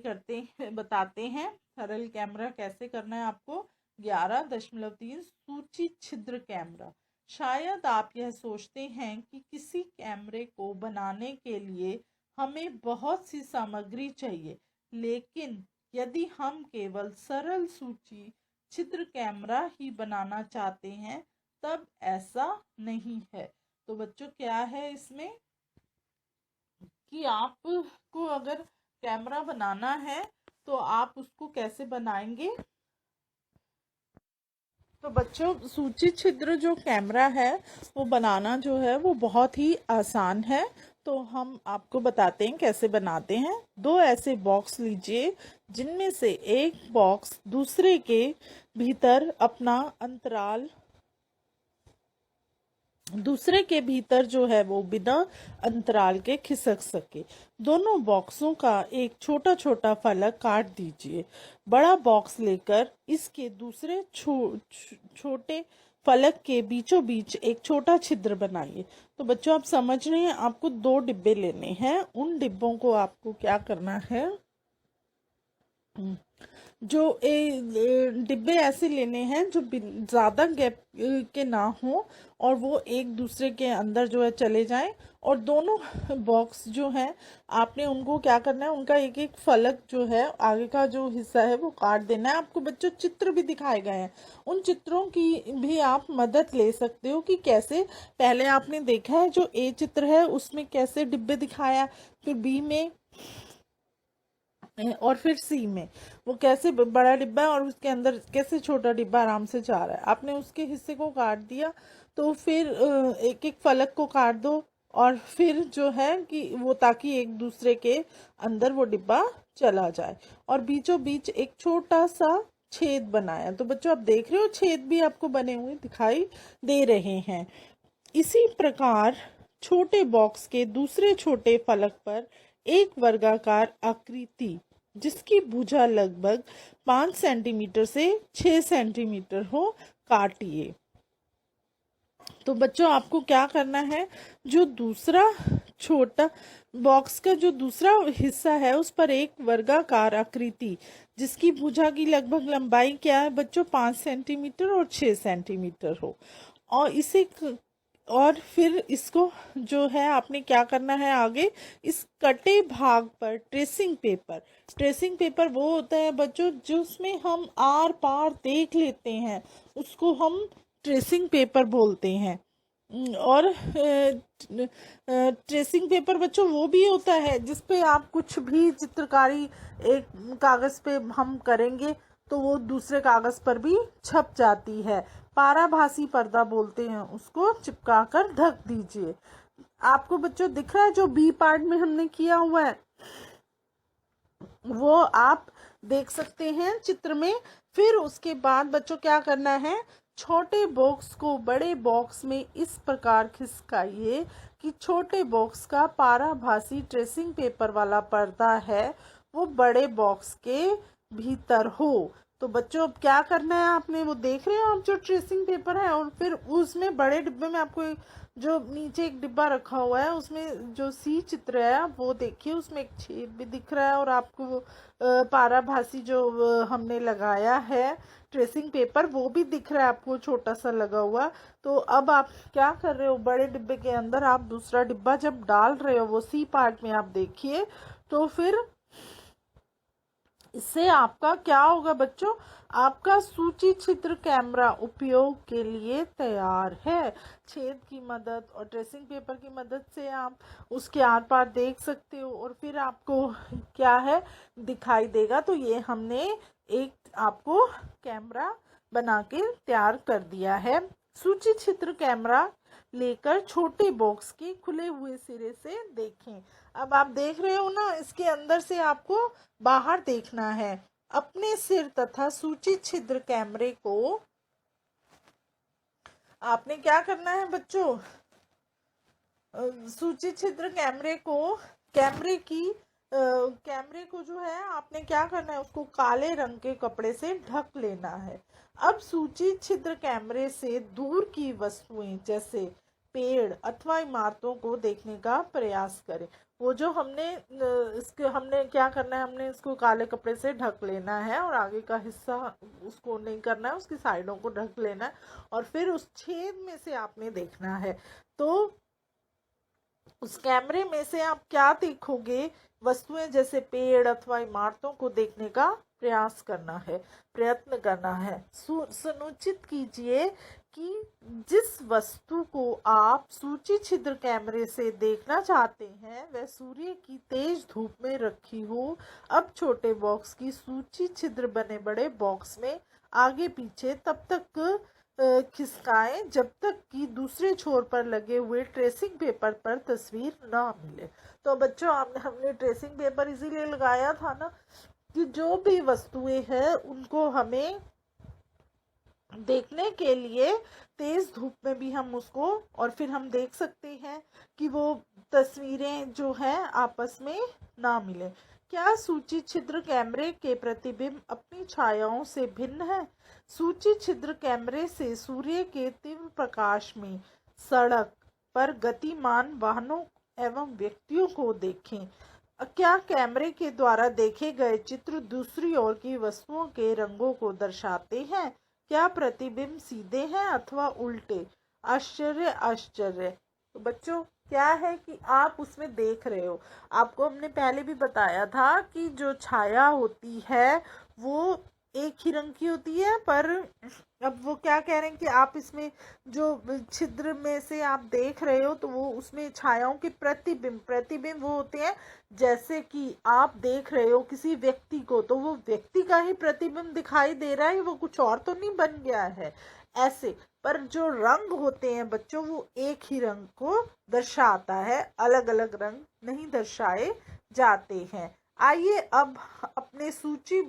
बताते हैं। सरल कैमरा कैसे करना है आपको। 11.3 सूची छिद्र कैमरा। शायद आप यह सोचते हैं कि किसी कैमरे को बनाने के लिए हमें बहुत सी सामग्री चाहिए, लेकिन यदि हम केवल सरल सूची छिद्र कैमरा ही बनाना चाहते हैं तब ऐसा नहीं है। तो बच्चों, क्या है इसमें कि आपको अगर कैमरा बनाना है तो आप उसको कैसे बनाएंगे। तो बच्चों, सूची छिद्र जो कैमरा है वो बनाना जो है वो बहुत ही आसान है। तो हम आपको बताते हैं कैसे बनाते हैं। दो ऐसे बॉक्स लीजिए जिनमें से एक बॉक्स दूसरे के भीतर अपना अंतराल दूसरे के भीतर जो है वो बिना अंतराल के खिसक सके। दोनों बॉक्सों का एक छोटा छोटा फलक काट दीजिए। बड़ा बॉक्स लेकर इसके दूसरे छोटे फलक के बीचों बीच एक छोटा छिद्र बनाइए। तो बच्चों, आप समझ रहे हैं, आपको 2 डिब्बे लेने हैं। उन डिब्बों को आपको क्या करना है, जो डिब्बे ऐसे लेने हैं जो ज़्यादा गैप के ना हो और वो एक दूसरे के अंदर जो है चले जाएं। और दोनों बॉक्स जो हैं आपने उनको क्या करना है, उनका एक एक फलक जो है आगे का जो हिस्सा है वो काट देना है। आपको बच्चों चित्र भी दिखाए गए हैं, उन चित्रों की भी आप मदद ले सकते हो कि कैसे। पहले आपने देखा है जो ए चित्र है उसमें कैसे डिब्बे दिखाया, फिर बी में और फिर सी में वो कैसे बड़ा डिब्बा है और उसके अंदर कैसे छोटा डिब्बा आराम से जा रहा है। आपने उसके हिस्से को काट दिया तो फिर एक एक फलक को काट दो और फिर जो है कि वो, ताकि एक दूसरे के अंदर वो डिब्बा चला जाए। और बीचों बीच एक छोटा सा छेद बनाया। तो बच्चों, आप देख रहे हो छेद भी आपको बने हुए दिखाई दे रहे हैं। इसी प्रकार छोटे बॉक्स के दूसरे छोटे फलक पर एक वर्गाकार आकृति जिसकी भुजा लगभग 5 सेंटीमीटर से 6 सेंटीमीटर हो काटिए। तो बच्चों, आपको क्या करना है, जो दूसरा छोटा बॉक्स का जो दूसरा हिस्सा है उस पर एक वर्गाकार आकृति जिसकी भुजा की लगभग लंबाई क्या है बच्चों, 5 सेंटीमीटर और 6 सेंटीमीटर हो। और फिर इसको जो है आपने क्या करना है आगे, इस कटे भाग पर ट्रेसिंग पेपर वो होता है बच्चों जिसमें हम आर पार देख लेते हैं, उसको हम ट्रेसिंग पेपर बोलते हैं। और ट्रेसिंग पेपर बच्चों वो भी होता है जिसपे आप कुछ भी चित्रकारी एक कागज पे हम करेंगे तो वो दूसरे कागज पर भी छप जाती है। पाराभासी पर्दा बोलते हैं उसको, चिपकाकर ढक दीजिए। आपको बच्चों दिख रहा है जो बी पार्ट में हमने किया हुआ है वो आप देख सकते हैं चित्र में। फिर उसके बाद बच्चों क्या करना है, छोटे बॉक्स को बड़े बॉक्स में इस प्रकार खिसकाइए कि छोटे बॉक्स का पाराभासी ट्रेसिंग पेपर वाला पर्दा है वो बड़े बॉक्स के भीतर हो। तो बच्चों अब क्या करना है, आपने वो देख रहे हो आप जो ट्रेसिंग पेपर है, और फिर उसमें बड़े डिब्बे में आपको जो नीचे एक डिब्बा रखा हुआ है उसमें जो सी चित्र है आप वो देखिए, उसमें एक छेद भी दिख रहा है, और आपको वो पाराभासी जो हमने लगाया है ट्रेसिंग पेपर वो भी दिख रहा है आपको छोटा सा लगा हुआ। तो अब आप क्या कर रहे हो, बड़े डिब्बे के अंदर आप दूसरा डिब्बा जब डाल रहे हो वो सी पार्ट में आप देखिए, तो फिर इससे आपका क्या होगा बच्चों, आपका सूची छिद्र कैमरा उपयोग के लिए तैयार है। छेद की मदद और ट्रेसिंग पेपर की मदद से आप उसके आर पार देख सकते हो, और फिर आपको क्या है दिखाई देगा। तो ये हमने एक आपको कैमरा बना के तैयार कर दिया है। सूची छिद्र कैमरा लेकर छोटे बॉक्स के खुले हुए सिरे से देखें। अब आप देख रहे हो ना, इसके अंदर से आपको बाहर देखना है। अपने सिर तथा सूची छिद्र कैमरे को आपने क्या करना है बच्चों, सूची छिद्र कैमरे को जो है आपने क्या करना है, उसको काले रंग के कपड़े से ढक लेना है। अब सूची छिद्र कैमरे से दूर की वस्तुएं जैसे पेड़ अथवा इमारतों को देखने का प्रयास करें। वो जो हमने क्या करना है, हमने इसको काले कपड़े से ढक लेना है, और आगे का हिस्सा उसको नहीं करना है, उसकी साइडों को ढक लेना है, और फिर उस छेद में से आपने देखना है। तो उस कैमरे में से आप क्या देखोगे, वस्तुएं जैसे पेड़ अथवा इमारतों को देखने का प्रयत्न करना है। सुनिश्चित कीजिए कि जिस वस्तु को आप सूची छिद्र कैमरे से देखना चाहते हैं वह सूर्य की तेज धूप में रखी हो। अब छोटे बॉक्स की सूची छिद्र बने बड़े बॉक्स में आगे पीछे तब तक खिसकाएं जब तक कि दूसरे छोर पर लगे हुए ट्रेसिंग पेपर पर तस्वीर ना मिले। तो बच्चों हमने ट्रेसिंग पेपर इसीलिए लगाया था ना कि जो भी वस्तुएं हैं उनको हमें देखने के लिए तेज धूप में भी हम उसको, और फिर हम देख सकते हैं कि वो तस्वीरें जो हैं आपस में ना मिले। क्या सूची छिद्र कैमरे के प्रतिबिंब अपनी छायाओं से भिन्न है? सूची छिद्र कैमरे से सूर्य के तीव्र प्रकाश में सड़क पर गतिमान वाहनों एवं व्यक्तियों को देखें। क्या कैमरे के द्वारा देखे गए चित्र दूसरी ओर की वस्तुओं के रंगों को दर्शाते हैं? क्या प्रतिबिंब सीधे हैं अथवा उल्टे? आश्चर्य। तो बच्चों क्या है कि आप उसमें देख रहे हो, आपको हमने पहले भी बताया था कि जो छाया होती है वो एक ही रंग की होती है, पर अब वो क्या कह रहे हैं कि आप इसमें जो छिद्र में से आप देख रहे हो तो वो उसमें छायाओं के प्रतिबिंब वो होते हैं। जैसे कि आप देख रहे हो किसी व्यक्ति को, तो वो व्यक्ति का ही प्रतिबिंब दिखाई दे रहा है, वो कुछ और तो नहीं बन गया है ऐसे। पर जो रंग होते हैं बच्चों वो एक ही रंग को दर्शाता है, अलग अलग रंग नहीं दर्शाए जाते हैं। आइए अब अपने सूची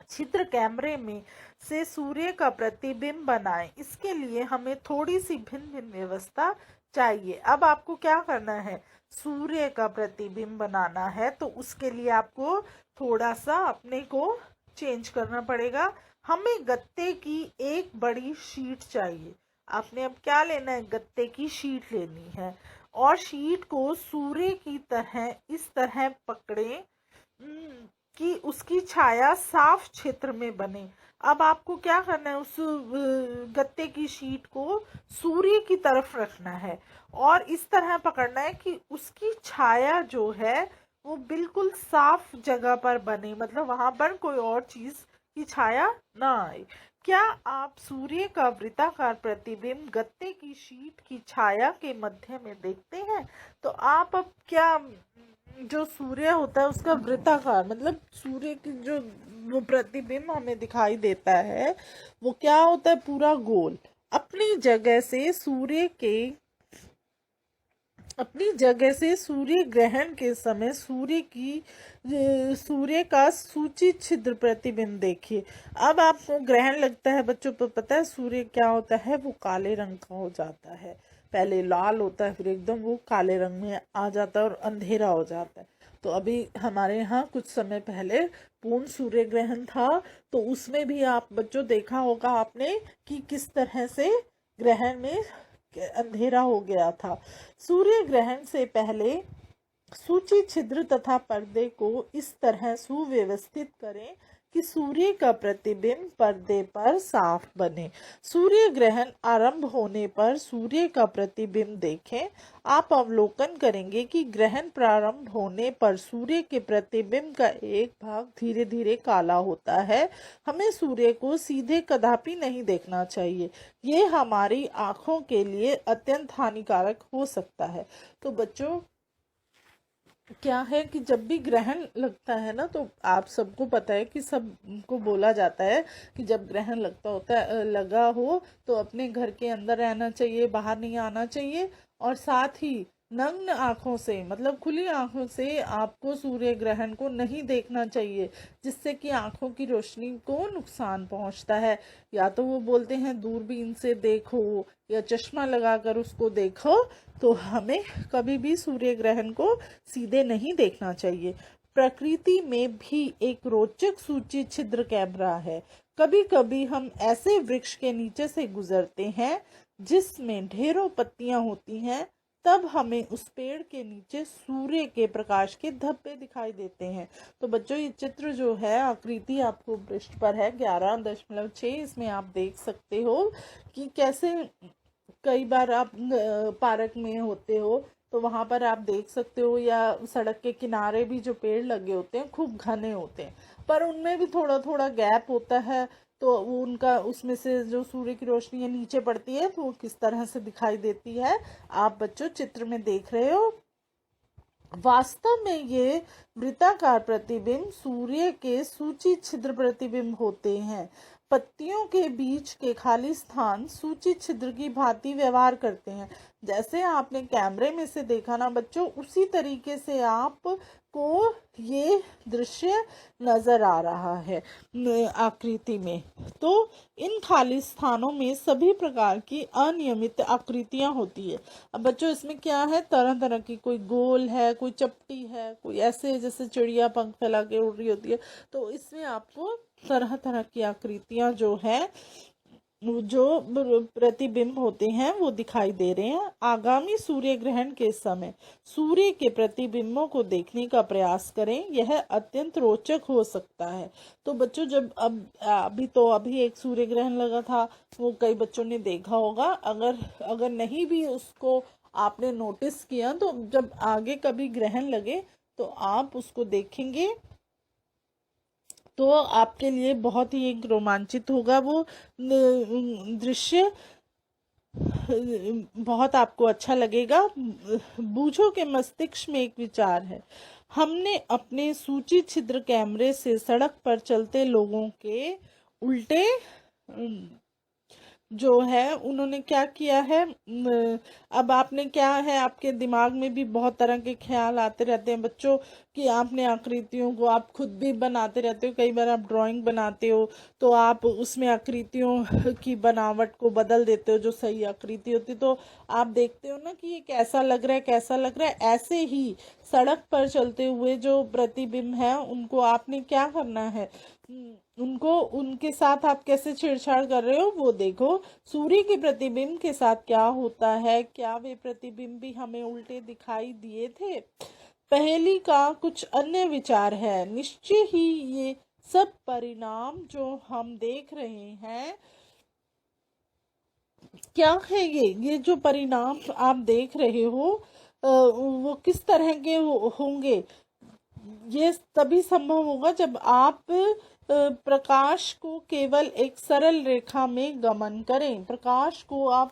छिद्र कैमरे में से सूर्य का प्रतिबिंब बनाएं। इसके लिए हमें थोड़ी सी भिन्न भिन्न व्यवस्था चाहिए। अब आपको क्या करना है, सूर्य का प्रतिबिंब बनाना है, तो उसके लिए आपको थोड़ा सा अपने को चेंज करना पड़ेगा। हमें गत्ते की एक बड़ी शीट चाहिए। आपने अब क्या लेना है, गत्ते की शीट लेनी है, और शीट को सूर्य की तरह इस तरह पकड़ें कि उसकी छाया साफ क्षेत्र में बने। अब आपको क्या करना है, उस गत्ते की शीट को सूर्य की तरफ रखना है और इस तरह पकड़ना है कि उसकी छाया जो है वो बिल्कुल साफ जगह पर बने, मतलब वहां पर कोई और चीज की छाया ना आए। क्या आप सूर्य का वृत्ताकार प्रतिबिंब गत्ते की शीट की छाया के मध्य में देखते हैं? तो आप अब क्या, जो सूर्य होता है उसका वृत्ताकार, मतलब सूर्य की जो वो प्रतिबिंब हमें दिखाई देता है वो क्या होता है, पूरा गोल। अपनी जगह से सूर्य ग्रहण के समय सूर्य का सूची छिद्र प्रतिबिंब देखिए। अब आपको ग्रहण लगता है बच्चों को पता है सूर्य क्या होता है, वो काले रंग का हो जाता है। पहले लाल होता है, फिर एकदम वो काले रंग में आ जाता है और अंधेरा हो जाता है। तो अभी हमारे यहाँ कुछ समय पहले पूर्ण सूर्य ग्रहण था, तो उसमें भी आप बच्चों देखा होगा आपने कि किस तरह से ग्रहण में अंधेरा हो गया था। सूर्य ग्रहण से पहले सूची छिद्र तथा पर्दे को इस तरह सुव्यवस्थित करें कि सूर्य का प्रतिबिंब पर्दे पर साफ बने। सूर्य ग्रहण आरंभ होने पर सूर्य का प्रतिबिंब देखें। आप अवलोकन करेंगे कि ग्रहण प्रारंभ होने पर सूर्य के प्रतिबिंब का एक भाग धीरे धीरे काला होता है। हमें सूर्य को सीधे कदापि नहीं देखना चाहिए, ये हमारी आंखों के लिए अत्यंत हानिकारक हो सकता है। तो बच्चों क्या है कि जब भी ग्रहण लगता है ना, तो आप सबको पता है कि सबको बोला जाता है कि जब ग्रहण लगा हो तो अपने घर के अंदर रहना चाहिए, बाहर नहीं आना चाहिए। और साथ ही नग्न आंखों से, मतलब खुली आंखों से आपको सूर्य ग्रहण को नहीं देखना चाहिए, जिससे कि आंखों की रोशनी को नुकसान पहुंचता है। या तो वो बोलते हैं दूरबीन से देखो या चश्मा लगाकर उसको देखो। तो हमें कभी भी सूर्य ग्रहण को सीधे नहीं देखना चाहिए। प्रकृति में भी एक रोचक सूची छिद्र कैमरा है। कभी कभी हम ऐसे वृक्ष के नीचे से गुजरते हैं जिसमें ढेरों पत्तियां होती हैं, तब हमें उस पेड़ के नीचे सूर्य के प्रकाश के धब्बे दिखाई देते हैं। तो बच्चों ये चित्र जो है, आकृति आपको पृष्ठ पर है 11.6, इसमें आप देख सकते हो कि कैसे कई बार आप पार्क में होते हो तो वहां पर आप देख सकते हो, या सड़क के किनारे भी जो पेड़ लगे होते हैं खूब घने होते हैं, पर उनमें भी थोड़ा थोड़ा गैप होता है। तो वो उनका उसमें से जो सूर्य की रोशनी है नीचे पड़ती है, तो वो किस तरह से दिखाई देती है आप बच्चों चित्र में देख रहे हो। वास्तव में ये वृत्ताकार प्रतिबिंब सूर्य के सूची छिद्र प्रतिबिंब होते हैं। पत्तियों के बीच के खाली स्थान सूची छिद्र की भांति व्यवहार करते हैं। जैसे आपने कैमरे में से देखा ना बच्चों, उसी तरीके से आप को ये दृश्य नजर आ रहा है आकृति में। तो इन खाली स्थानों में सभी प्रकार की अनियमित आकृतियां होती है। अब बच्चों इसमें क्या है, तरह तरह की, कोई गोल है, कोई चपटी है, कोई ऐसे जैसे चिड़िया पंख फैला के उड़ रही होती है। तो इसमें आपको तरह तरह की आकृतियां जो है, जो प्रतिबिंब होते हैं वो दिखाई दे रहे हैं। आगामी सूर्य ग्रहण के समय सूर्य के प्रतिबिंबों को देखने का प्रयास करें, यह अत्यंत रोचक हो सकता है। तो बच्चों जब अभी एक सूर्य ग्रहण लगा था, वो कई बच्चों ने देखा होगा। अगर नहीं भी उसको आपने नोटिस किया, तो जब आगे कभी ग्रहण लगे तो आप उसको देखेंगे तो आपके लिए बहुत ही एक रोमांचित होगा वो दृश्य, बहुत आपको अच्छा लगेगा। बूझो के मस्तिष्क में एक विचार है। हमने अपने सूची छिद्र कैमरे से सड़क पर चलते लोगों के उल्टे जो है उन्होंने क्या किया है, अब आपने क्या है, आपके दिमाग में भी बहुत तरह के ख्याल आते रहते हैं बच्चों, कि आपने आकृतियों को आप खुद भी बनाते रहते हो। कई बार आप ड्राइंग बनाते हो तो आप उसमें आकृतियों की बनावट को बदल देते हो, जो सही आकृति होती तो आप देखते हो ना कि ये कैसा लग रहा है, कैसा लग रहा है। ऐसे ही सड़क पर चलते हुए जो प्रतिबिंब है उनको आपने क्या करना है, उनको उनके साथ आप कैसे छेड़छाड़ कर रहे हो वो देखो। सूर्य के प्रतिबिंब के साथ क्या होता है, क्या वे प्रतिबिंब भी हमें उल्टे दिखाई दिए थे? पहेली का कुछ अन्य विचार है। निश्चय ही ये सब परिणाम जो हम देख रहे हैं, क्या है ये जो परिणाम आप देख रहे हो वो किस तरह के होंगे? ये तभी संभव होगा जब आप प्रकाश को केवल एक सरल रेखा में गमन करें। प्रकाश को आप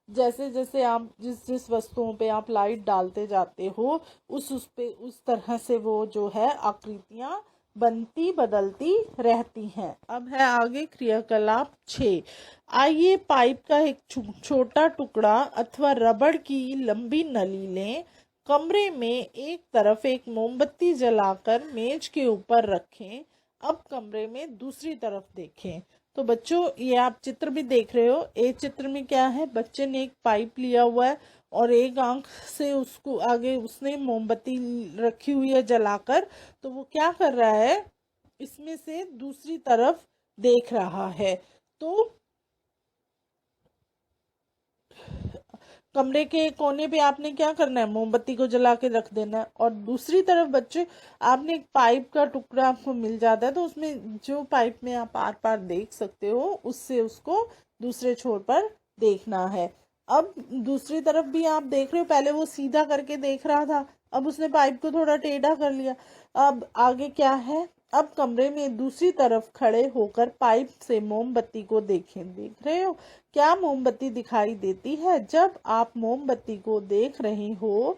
जैसे जैसे आप जिस जिस वस्तुओं पे आप लाइट डालते जाते हो, उस पे उस तरह से वो जो है आकृतियां बनती बदलती रहती हैं। अब है आगे क्रियाकलाप 6। आइए पाइप का एक छोटा टुकड़ा अथवा रबड़ की लंबी नली लें। कमरे में एक तरफ एक मोमबत्ती जलाकर मेज के ऊपर रखें। अब कमरे में दूसरी तरफ देखें। तो बच्चों ये आप चित्र भी देख रहे हो, ये चित्र में क्या है, बच्चे ने एक पाइप लिया हुआ है और एक आंख से उसको आगे उसने मोमबत्ती रखी हुई है जलाकर, तो वो क्या कर रहा है, इसमें से दूसरी तरफ देख रहा है। तो कमरे के कोने पे आपने क्या करना है, मोमबत्ती को जला के रख देना है, और दूसरी तरफ बच्चे आपने एक पाइप का टुकड़ा आपको मिल जाता है, तो उसमें जो पाइप में आप आर पार देख सकते हो उससे उसको दूसरे छोर पर देखना है। अब दूसरी तरफ भी आप देख रहे हो, पहले वो सीधा करके देख रहा था, अब उसने पाइप को थोड़ा टेढ़ा कर लिया। अब आगे क्या है, अब कमरे में दूसरी तरफ खड़े होकर पाइप से मोमबत्ती को देखें, देख रहे हो क्या मोमबत्ती दिखाई देती है। जब आप मोमबत्ती को देख रहे हो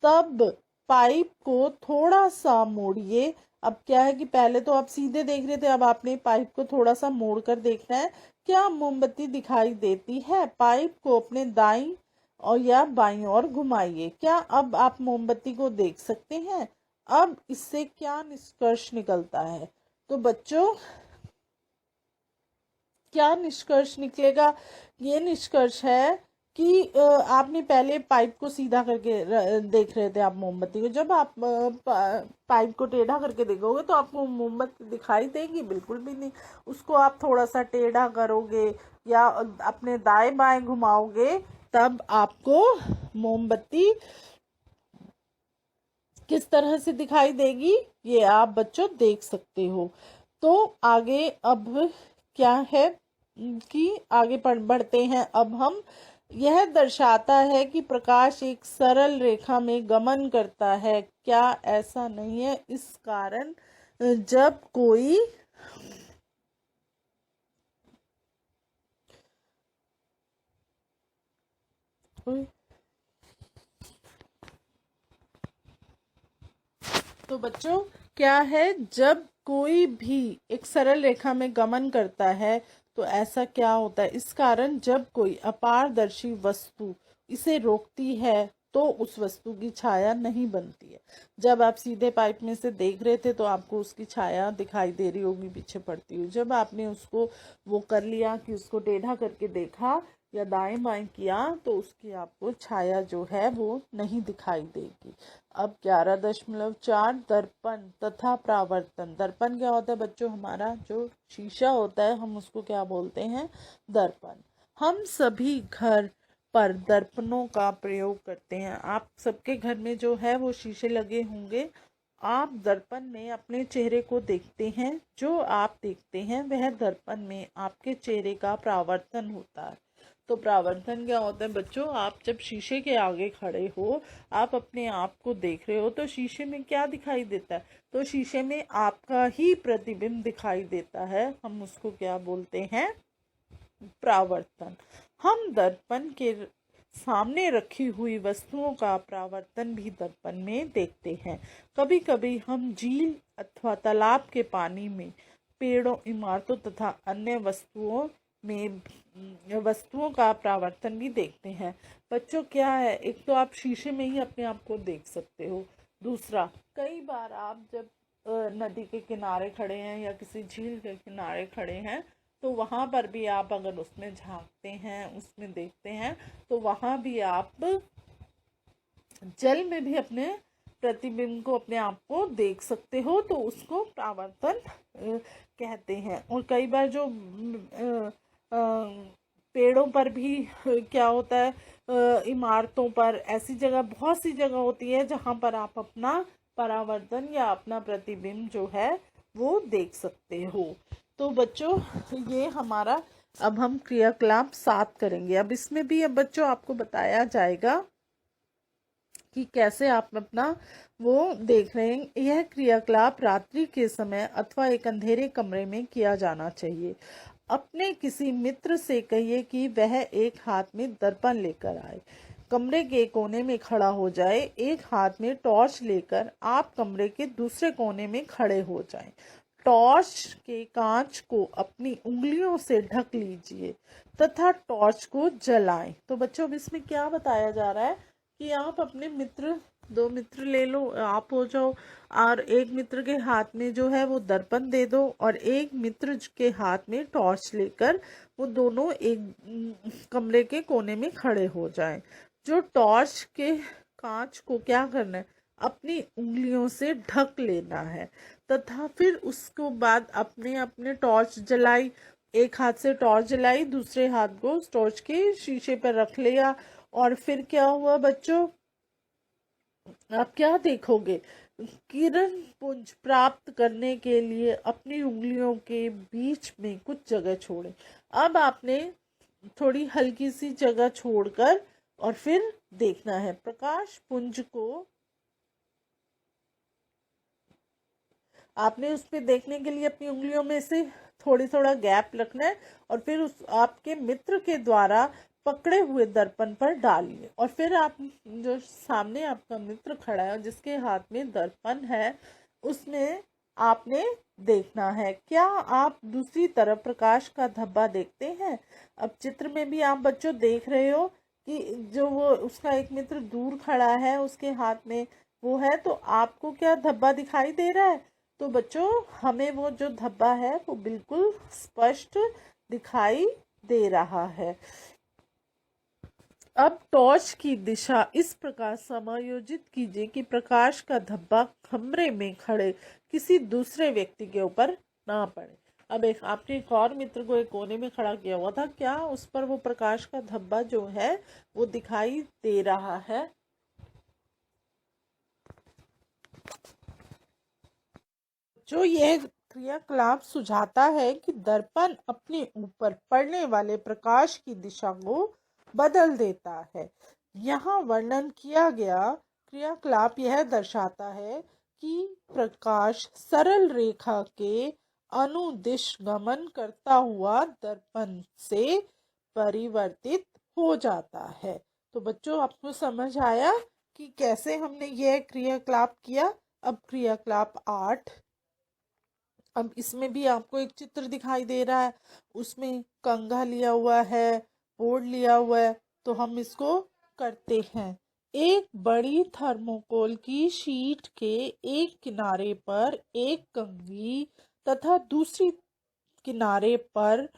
तब पाइप को थोड़ा सा मोड़िए। अब क्या है कि पहले तो आप सीधे देख रहे थे, अब आपने पाइप को थोड़ा सा मोड़ कर देखना है क्या मोमबत्ती दिखाई देती है। पाइप को अपने दाईं और या बाईं ओर घुमाइए। क्या अब आप मोमबत्ती को देख सकते हैं। अब इससे क्या निष्कर्ष निकलता है, तो बच्चों क्या निष्कर्ष निकलेगा, ये निष्कर्ष है कि आपने पहले पाइप को सीधा करके देख रहे थे आप मोमबत्ती को, जब आप पाइप को टेढ़ा करके देखोगे तो आपको मोमबत्ती दिखाई देगी, बिल्कुल भी नहीं। उसको आप थोड़ा सा टेढ़ा करोगे या अपने दाएं बाएं घुमाओगे तब आपको मोमबत्ती किस तरह से दिखाई देगी ये आप बच्चों देख सकते हो। तो आगे अब क्या है कि आगे बढ़ते हैं। अब हम यह दर्शाता है कि प्रकाश एक सरल रेखा में गमन करता है, क्या ऐसा नहीं है। इस कारण जब कोई तो बच्चों क्या है, जब कोई भी एक सरल रेखा में गमन करता है तो ऐसा क्या होता है, इस कारण जब कोई अपारदर्शी वस्तु इसे रोकती है तो उस वस्तु की छाया नहीं बनती है। जब आप सीधे पाइप में से देख रहे थे तो आपको उसकी छाया दिखाई दे रही होगी पीछे पड़ती हुई, जब आपने उसको वो कर लिया कि उसको टेढ़ा करके देखा या दाएं बाएं किया तो उसकी आपको छाया जो है वो नहीं दिखाई देगी। अब 11.4 दर्पण तथा प्रावर्तन। दर्पण क्या होता है बच्चों, हमारा जो शीशा होता है हम उसको क्या बोलते हैं, दर्पण। हम सभी घर पर दर्पणों का प्रयोग करते हैं। आप सबके घर में जो है वो शीशे लगे होंगे। आप दर्पण में अपने चेहरे को देखते हैं, जो आप देखते हैं वह दर्पण में आपके चेहरे का प्रावर्तन होता है। तो प्रावर्तन क्या होता है बच्चों, आप जब शीशे के आगे खड़े हो, आप अपने आप को देख रहे हो तो शीशे में क्या दिखाई देता है, तो शीशे में आपका ही प्रतिबिंब दिखाई देता है, हम उसको क्या बोलते हैं, प्रावर्तन। हम दर्पण के सामने रखी हुई वस्तुओं का प्रावर्तन भी दर्पण में देखते हैं। कभी कभी हम झील अथवा तालाब के पानी में, पेड़ों, इमारतों तथा अन्य वस्तुओं का प्रावर्तन भी देखते हैं। बच्चों क्या है, एक तो आप शीशे में ही अपने आप को देख सकते हो, दूसरा कई बार आप जब नदी के किनारे खड़े हैं या किसी झील के किनारे खड़े हैं तो वहाँ पर भी आप अगर उसमें झांकते हैं, उसमें देखते हैं, तो वहाँ भी आप जल में भी अपने प्रतिबिंब को, अपने आप को देख सकते हो, तो उसको प्रावर्तन कहते हैं। और कई बार जो पेड़ों पर भी क्या होता है, इमारतों पर, ऐसी जगह, बहुत सी जगह होती है जहाँ पर आप अपना परावर्तन या अपना प्रतिबिंब जो है वो देख सकते हो। तो बच्चों ये हमारा, अब हम क्रियाकलाप 7 करेंगे। अब इसमें भी अब बच्चों आपको बताया जाएगा कि कैसे आप अपना वो देख रहे हैं। यह क्रियाकलाप रात्रि के समय अथवा एक अंधेरे कमरे में किया जाना चाहिए। अपने किसी मित्र से कहिए कि वह एक हाथ में दर्पण लेकर आए, कमरे के कोने में खड़ा हो जाए, एक हाथ में टॉर्च लेकर आप कमरे के दूसरे कोने में खड़े हो जाएं। टॉर्च के कांच को अपनी उंगलियों से ढक लीजिए तथा टॉर्च को जलाएं। तो बच्चों अब इसमें क्या बताया जा रहा है कि आप अपने मित्र 2 मित्र ले लो, आप हो जाओ, और एक मित्र के हाथ में जो है वो दर्पण दे दो, और एक मित्र के हाथ में टॉर्च लेकर वो दोनों एक कमरे के कोने में खड़े हो जाएं। जो टॉर्च के कांच को क्या करना है, अपनी उंगलियों से ढक लेना है, तथा फिर उसको बाद अपने अपने टॉर्च जलाई, एक हाथ से टॉर्च जलाई, दूसरे हाथ को टॉर्च के शीशे पर रख लिया। और फिर क्या हुआ बच्चों, आप क्या देखोगे, किरण पुंज प्राप्त करने के लिए अपनी उंगलियों के बीच में कुछ जगह छोड़े। अब आपने थोड़ी हल्की सी जगह छोड़कर और फिर देखना है प्रकाश पुंज को, आपने उस पे देखने के लिए अपनी उंगलियों में से थोड़ा गैप रखना है, और फिर उस आपके मित्र के द्वारा पकड़े हुए दर्पण पर डालिए। और फिर आप जो सामने आपका मित्र खड़ा है जिसके हाथ में दर्पण है, उसमें आपने देखना है, क्या आप दूसरी तरफ प्रकाश का धब्बा देखते हैं। अब चित्र में भी आप बच्चों देख रहे हो कि जो वो उसका एक मित्र दूर खड़ा है, उसके हाथ में वो है, तो आपको क्या धब्बा दिखाई दे रहा है। तो बच्चों हमें वो जो धब्बा है वो बिल्कुल स्पष्ट दिखाई दे रहा है। अब टॉर्च की दिशा इस प्रकार समायोजित कीजिए कि प्रकाश का धब्बा कमरे में खड़े किसी दूसरे व्यक्ति के ऊपर ना पड़े। अब आपने एक और मित्र को एक कोने में खड़ा किया हुआ था, क्या उस पर वो प्रकाश का धब्बा जो है वो दिखाई दे रहा है। जो यह क्रियाकलाप सुझाता है कि दर्पण अपने ऊपर पड़ने वाले प्रकाश की दिशा को बदल देता है। यहाँ वर्णन किया गया क्रियाकलाप यह दर्शाता है कि प्रकाश सरल रेखा के अनुदिश गमन करता हुआ दर्पण से परिवर्तित हो जाता है। तो बच्चों आपको समझ आया कि कैसे हमने यह क्रियाकलाप किया। अब क्रियाकलाप 8, अब इसमें भी आपको एक चित्र दिखाई दे रहा है, उसमें कंघा लिया हुआ है, बोर्ड लिया हुआ है, तो हम इसको करते हैं। एक बड़ी थर्मोकोल की शीट के एक किनारे पर एक कंघी तथा दूसरी किनारे पर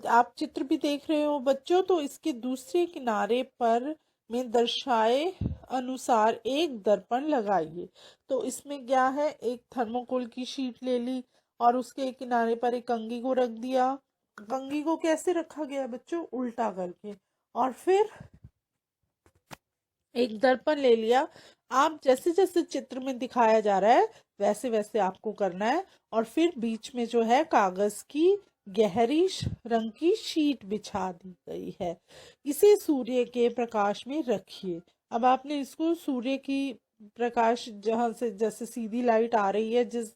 आप चित्र भी देख रहे हो बच्चों, तो इसके दूसरे किनारे पर में दर्शाए अनुसार एक दर्पण लगाइए। तो इसमें क्या है, एक थर्मोकोल की शीट ले ली और उसके एक किनारे पर एक कंघी को रख दिया। कंघी को कैसे रखा गया बच्चों, उल्टा करके, और फिर एक दर्पण ले लिया। आप जैसे जैसे चित्र में दिखाया जा रहा है वैसे वैसे आपको करना है, और फिर बीच में जो है कागज की गहरी रंग की शीट बिछा दी गई है। इसे सूर्य के प्रकाश में रखिए। अब आपने इसको सूर्य की प्रकाश जहां से जैसे सीधी लाइट आ रही है जिस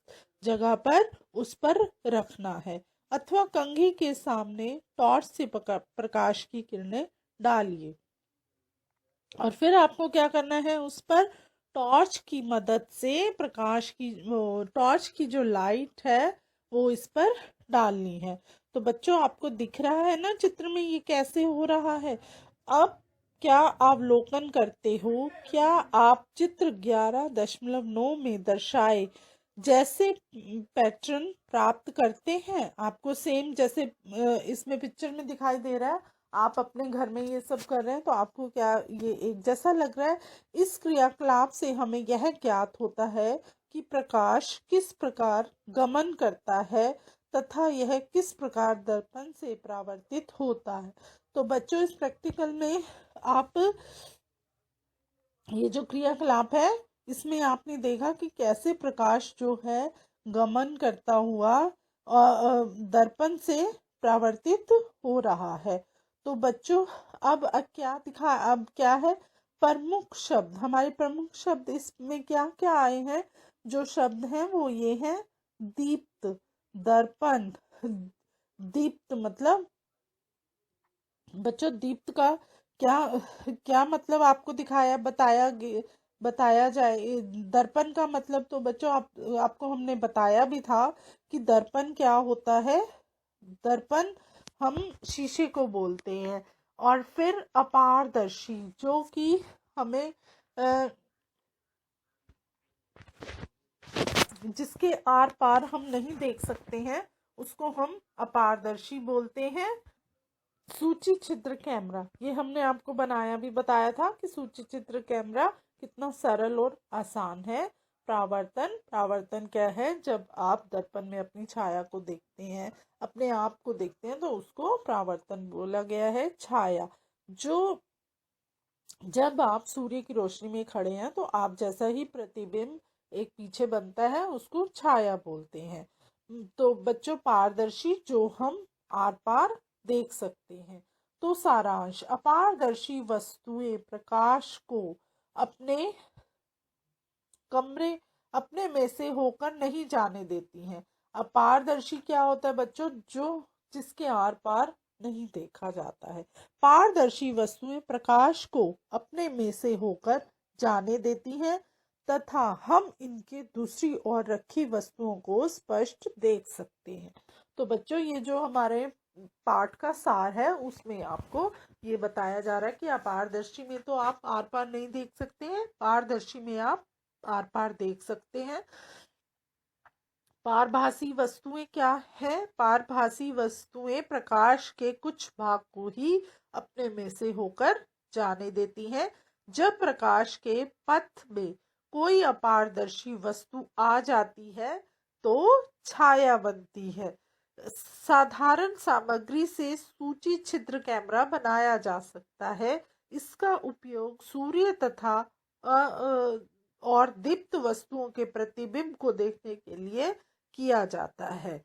जगह पर, उस पर रखना है, अथवा कंघी के सामने टॉर्च से प्रकाश की किरणें डालिए। और फिर आपको क्या करना है, उस पर टॉर्च की मदद से प्रकाश की टॉर्च की जो लाइट है वो इस पर डालनी है। तो बच्चों आपको दिख रहा है ना चित्र में ये कैसे हो रहा है। अब क्या अवलोकन करते हो, क्या आप चित्र 11.9 में दर्शाए जैसे पैटर्न प्राप्त करते हैं। आपको सेम जैसे इसमें पिक्चर में दिखाई दे रहा है, आप अपने घर में ये सब कर रहे हैं, तो आपको क्या ये एक जैसा लग रहा है। इस क्रियाकलाप से हमें यह ज्ञात होता है कि प्रकाश किस प्रकार गमन करता है तथा यह किस प्रकार दर्पण से परावर्तित होता है। तो बच्चों इस प्रैक्टिकल में आप ये जो क्रियाकलाप है इसमें आपने देखा कि कैसे प्रकाश जो है गमन करता हुआ दर्पण से परावर्तित हो रहा है। तो बच्चों अब क्या है, प्रमुख शब्द, हमारे प्रमुख शब्द इसमें क्या क्या आए हैं। जो शब्द हैं वो ये हैं, दीप्त, दर्पण। दीप्त मतलब बच्चों दीप्त का क्या क्या मतलब आपको बताया जाए। दर्पण का मतलब तो बच्चों आपको हमने बताया भी था कि दर्पण क्या होता है। दर्पण हम शीशे को बोलते हैं। और फिर अपारदर्शी जो कि हमें जिसके आर पार हम नहीं देख सकते हैं उसको हम अपारदर्शी बोलते हैं। सूची छिद्र कैमरा, ये हमने आपको बनाया भी बताया था कि सूची छिद्र कैमरा कितना सरल और आसान है। प्रावर्तन, प्रावर्तन क्या है? जब आप दर्पण में अपनी छाया को देखते हैं, अपने आप को देखते हैं, तो उसको प्रावर्तन बोला गया है। छाया, जो जब आप सूर्य की रोशनी में खड़े हैं तो आप जैसा ही प्रतिबिंब एक पीछे बनता है उसको छाया बोलते हैं। तो बच्चों, पारदर्शी, जो हम आर पार देख सकते हैं। तो सारांश, अपारदर्शी वस्तुएं प्रकाश को अपने कमरे अपने में से होकर नहीं जाने देती हैं। अपारदर्शी क्या होता है बच्चों? जो जिसके आर पार नहीं देखा जाता है। पारदर्शी वस्तुएं प्रकाश को अपने में से होकर जाने देती हैं तथा हम इनके दूसरी ओर रखी वस्तुओं को स्पष्ट देख सकते हैं। तो बच्चों, ये जो हमारे पाठ का सार है उसमें आपको ये बताया जा रहा है कि अपारदर्शी में तो आप आर पार नहीं देख सकते हैं, पारदर्शी में आप आर पार देख सकते हैं। पारभासी वस्तुएं क्या है? पारभासी वस्तुएं प्रकाश के कुछ भाग को ही अपने में से होकर जाने देती हैं। जब प्रकाश के पथ में कोई अपारदर्शी वस्तु आ जाती है तो छाया बनती है। साधारण सामग्री से सूची छिद्र कैमरा बनाया जा सकता है। इसका उपयोग सूर्य तथा और दीप्त वस्तुओं के प्रतिबिंब को देखने के लिए किया जाता है।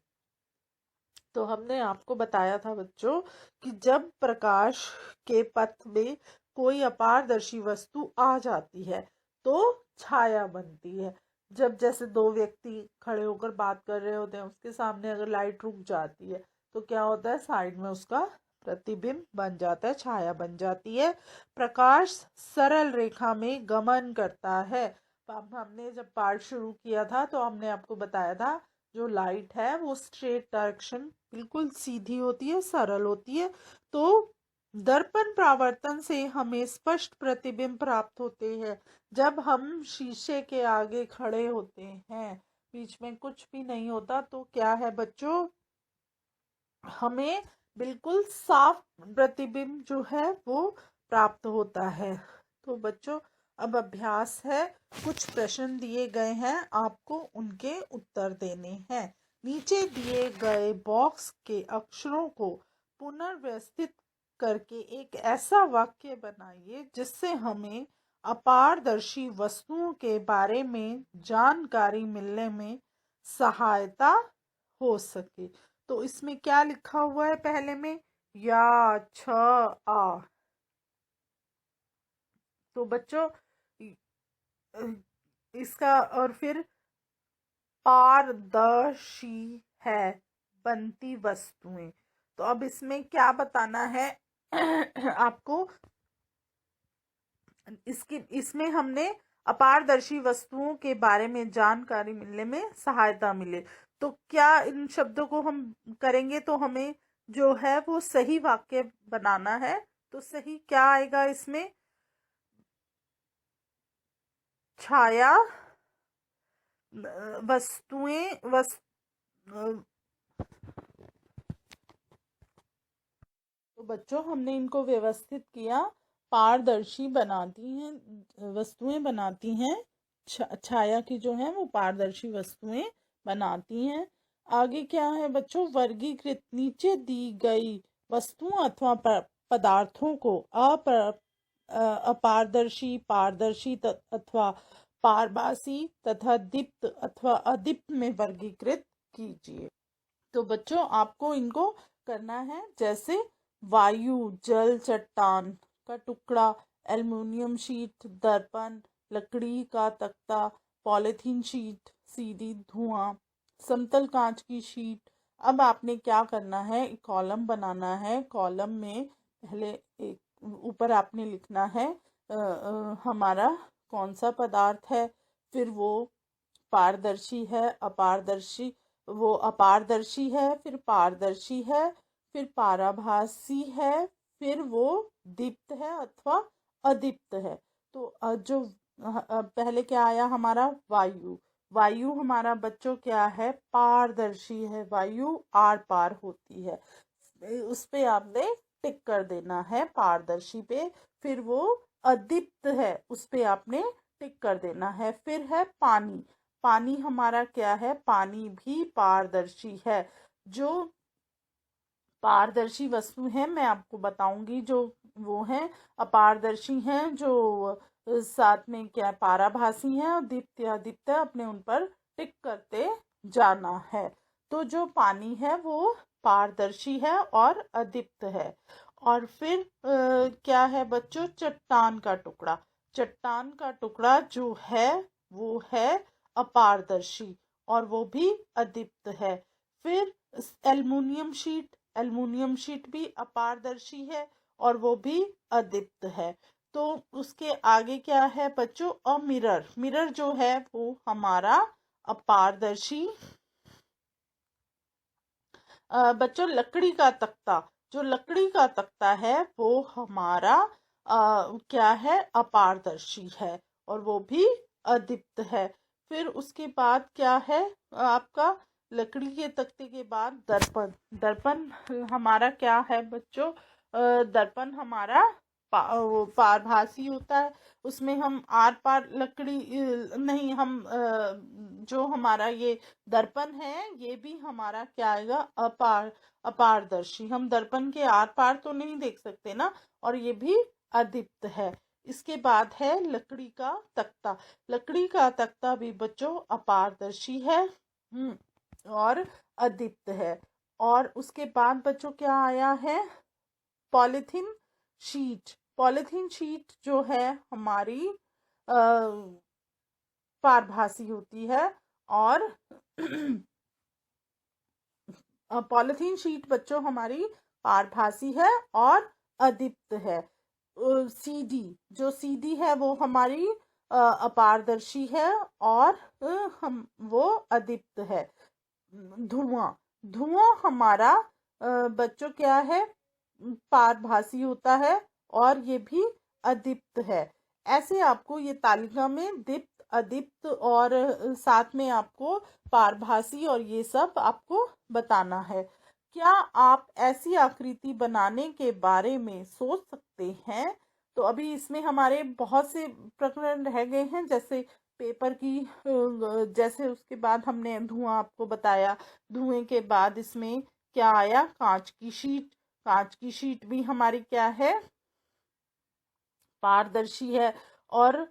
तो हमने आपको बताया था बच्चों कि जब प्रकाश के पथ में कोई अपारदर्शी वस्तु आ जाती है तो छाया बनती है। जब जैसे दो व्यक्ति खड़े होकर बात कर रहे होते हैं, उसके सामने अगर लाइट रुक जाती है तो क्या होता है? साइड में उसका प्रतिबिंब बन जाता है, छाया बन जाती है। प्रकाश सरल रेखा में गमन करता है। हमने जब पाठ शुरू किया था तो हमने आपको बताया था जो लाइट है वो स्ट्रेट डायरेक्शन, बिल्कुल सीधी होती है, सरल होती है। तो दर्पण प्रावर्तन से हमें स्पष्ट प्रतिबिंब प्राप्त होते हैं। जब हम शीशे के आगे खड़े होते हैं, बीच में कुछ भी नहीं होता, तो क्या है बच्चों? हमें बिल्कुल साफ प्रतिबिंब जो है वो प्राप्त होता है। तो बच्चों, अब अभ्यास है, कुछ प्रश्न दिए गए हैं, आपको उनके उत्तर देने हैं। नीचे दिए गए बॉक्स के अक्षरों को पुनर्व्यवस्थित करके एक ऐसा वाक्य बनाइए जिससे हमें अपारदर्शी वस्तुओं के बारे में जानकारी मिलने में सहायता हो सके। तो इसमें क्या लिखा हुआ है? पहले में या, छ, आ। तो बच्चों, इसका और फिर पारदर्शी है बनती वस्तुएं। तो अब इसमें क्या बताना है आपको? इसमें हमने अपारदर्शी वस्तुओं के बारे में जानकारी मिलने में सहायता मिले। तो क्या इन शब्दों को हम करेंगे तो हमें जो है वो सही वाक्य बनाना है। तो सही क्या आएगा इसमें? छाया वस्तुएं तो बच्चों, हमने इनको व्यवस्थित किया। पारदर्शी बनाती हैं, वस्तुएं बनाती हैं। छाया की जो है वो पारदर्शी वस्तुएं बनाती हैं। आगे क्या है बच्चों? वर्गीकृत, नीचे दी गई वस्तुओं अथवा पदार्थों को अपारदर्शी, पारदर्शी अथवा पारभासी तथा दीप्त अथवा अदीप्त में वर्गीकृत कीजिए। तो बच्चों, आपको इनको करना है, जैसे वायु, जल, चट्टान का टुकड़ा, एल्युमिनियम शीट, दर्पण, लकड़ी का तख्ता, पॉलीथीन शीट, सीधी, धुआं, समतल कांच की शीट। अब आपने क्या करना है? एक कॉलम बनाना है। कॉलम में पहले एक ऊपर आपने लिखना है हमारा कौन सा पदार्थ है, फिर वो पारदर्शी है, अपारदर्शी, वो अपारदर्शी है, फिर पारदर्शी है, फिर पाराभासी है, फिर वो दीप्त है अथवा अदीप्त है। तो जो पहले क्या आया हमारा? वायु। वायु हमारा बच्चों क्या है, पारदर्शी है, वायु आर पार होती है, उस पे आपने टिक कर देना है पारदर्शी पे। फिर वो अदीप्त है, उस पे आपने टिक कर देना है। फिर है पानी, पानी हमारा क्या है, पानी भी पारदर्शी है। जो पारदर्शी वस्तु है मैं आपको बताऊंगी, जो वो है अपारदर्शी हैं, जो साथ में क्या पाराभासी हैं, और दीप्त अदीप्त अपने उन पर टिक करते जाना है। तो जो पानी है वो पारदर्शी है और अदीप्त है। और फिर क्या है बच्चों, चट्टान का टुकड़ा, चट्टान का टुकड़ा जो है वो है अपारदर्शी और वो भी अदीप्त है। फिर एल्युमिनियम शीट, एल्युमिनियम शीट भी अपारदर्शी है और वो भी अदीप्त है। तो उसके आगे क्या है बच्चों, मिरर, मिरर जो है वो हमारा अपारदर्शी। बच्चों लकड़ी का तख्ता, जो लकड़ी का तख्ता है वो हमारा क्या है, अपारदर्शी है और वो भी अदीप्त है। फिर उसके बाद क्या है आपका, लकड़ी के तख्ते के बाद दर्पण, दर्पण हमारा क्या है बच्चों, दर्पण हमारा वो पारभासी होता है, उसमें हम आर पार लकड़ी नहीं, हम जो हमारा ये दर्पण है ये भी हमारा क्या आएगा, अपारदर्शी, हम दर्पण के आर पार तो नहीं देख सकते ना, और ये भी अदीप्त है। इसके बाद है लकड़ी का तख्ता, लकड़ी का तख्ता भी बच्चों अपारदर्शी है और अदीप्त है। और उसके बाद बच्चों क्या आया है, पॉलीथीन शीट, पॉलीथीन शीट जो है हमारी पारभासी होती है और पॉलीथीन शीट बच्चों हमारी पारभासी है और अदीप्त है। सीडी, जो सीडी है वो हमारी अपारदर्शी है और हम वो अदीप्त है। धुआं, धुआं हमारा बच्चों क्या है, पारभासी होता है और ये भी अदीप्त है। ऐसे आपको ये तालिका में दीप्त अदीप्त और साथ में आपको पारभासी और ये सब आपको बताना है। क्या आप ऐसी आकृति बनाने के बारे में सोच सकते हैं? तो अभी इसमें हमारे बहुत से प्रकरण रह गए हैं, जैसे पेपर की, जैसे उसके बाद हमने धुआं आपको बताया, धुएं के बाद इसमें क्या आया, कांच की शीट, कांच की शीट भी हमारी क्या है, पारदर्शी है और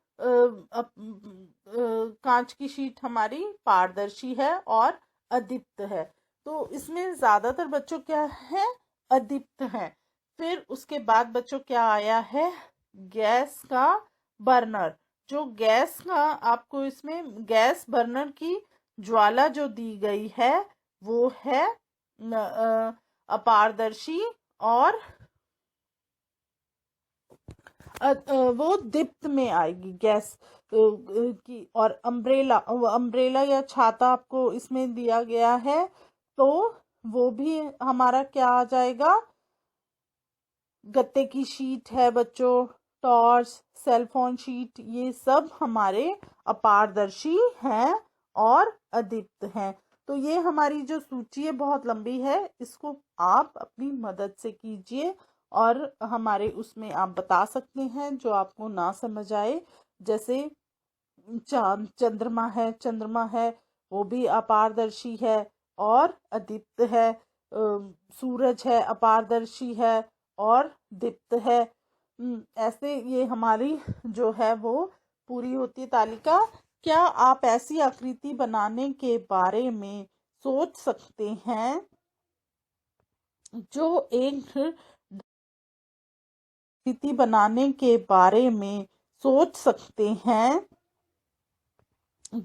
कांच की शीट हमारी पारदर्शी है और अदीप्त है। तो इसमें ज्यादातर बच्चों क्या है, अदीप्त है। फिर उसके बाद बच्चों क्या आया है, गैस का बर्नर, जो गैस का आपको इसमें गैस बर्नर की ज्वाला जो दी गई है वो है अपारदर्शी और वो दीप्त में आएगी गैस की। और अम्ब्रेला, अम्ब्रेला या छाता आपको इसमें दिया गया है तो वो भी हमारा क्या आ जाएगा, गत्ते की शीट है बच्चों, टॉर्च, सेलफोन शीट, ये सब हमारे अपारदर्शी हैं और अदीप्त हैं। तो ये हमारी जो सूची है बहुत लंबी है, इसको आप अपनी मदद से कीजिए और हमारे उसमें आप बता सकते हैं जो आपको ना समझ आए। जैसे चांद, चंद्रमा है, चंद्रमा है वो भी अपारदर्शी है और अदीप्त है। सूरज है, अपारदर्शी है और दीप्त है। ऐसे ये हमारी जो है वो पूरी होती है तालिका। क्या आप ऐसी आकृति बनाने के बारे में सोच सकते हैं जो एक आकृति बनाने के बारे में सोच सकते हैं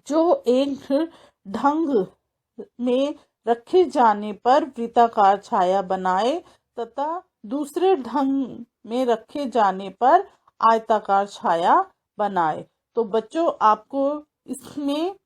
जो एक ढंग में रखे जाने पर वृत्ताकार छाया बनाए तथा दूसरे ढंग में रखे जाने पर आयताकार छाया बनाए। तो बच्चों आपको इसमें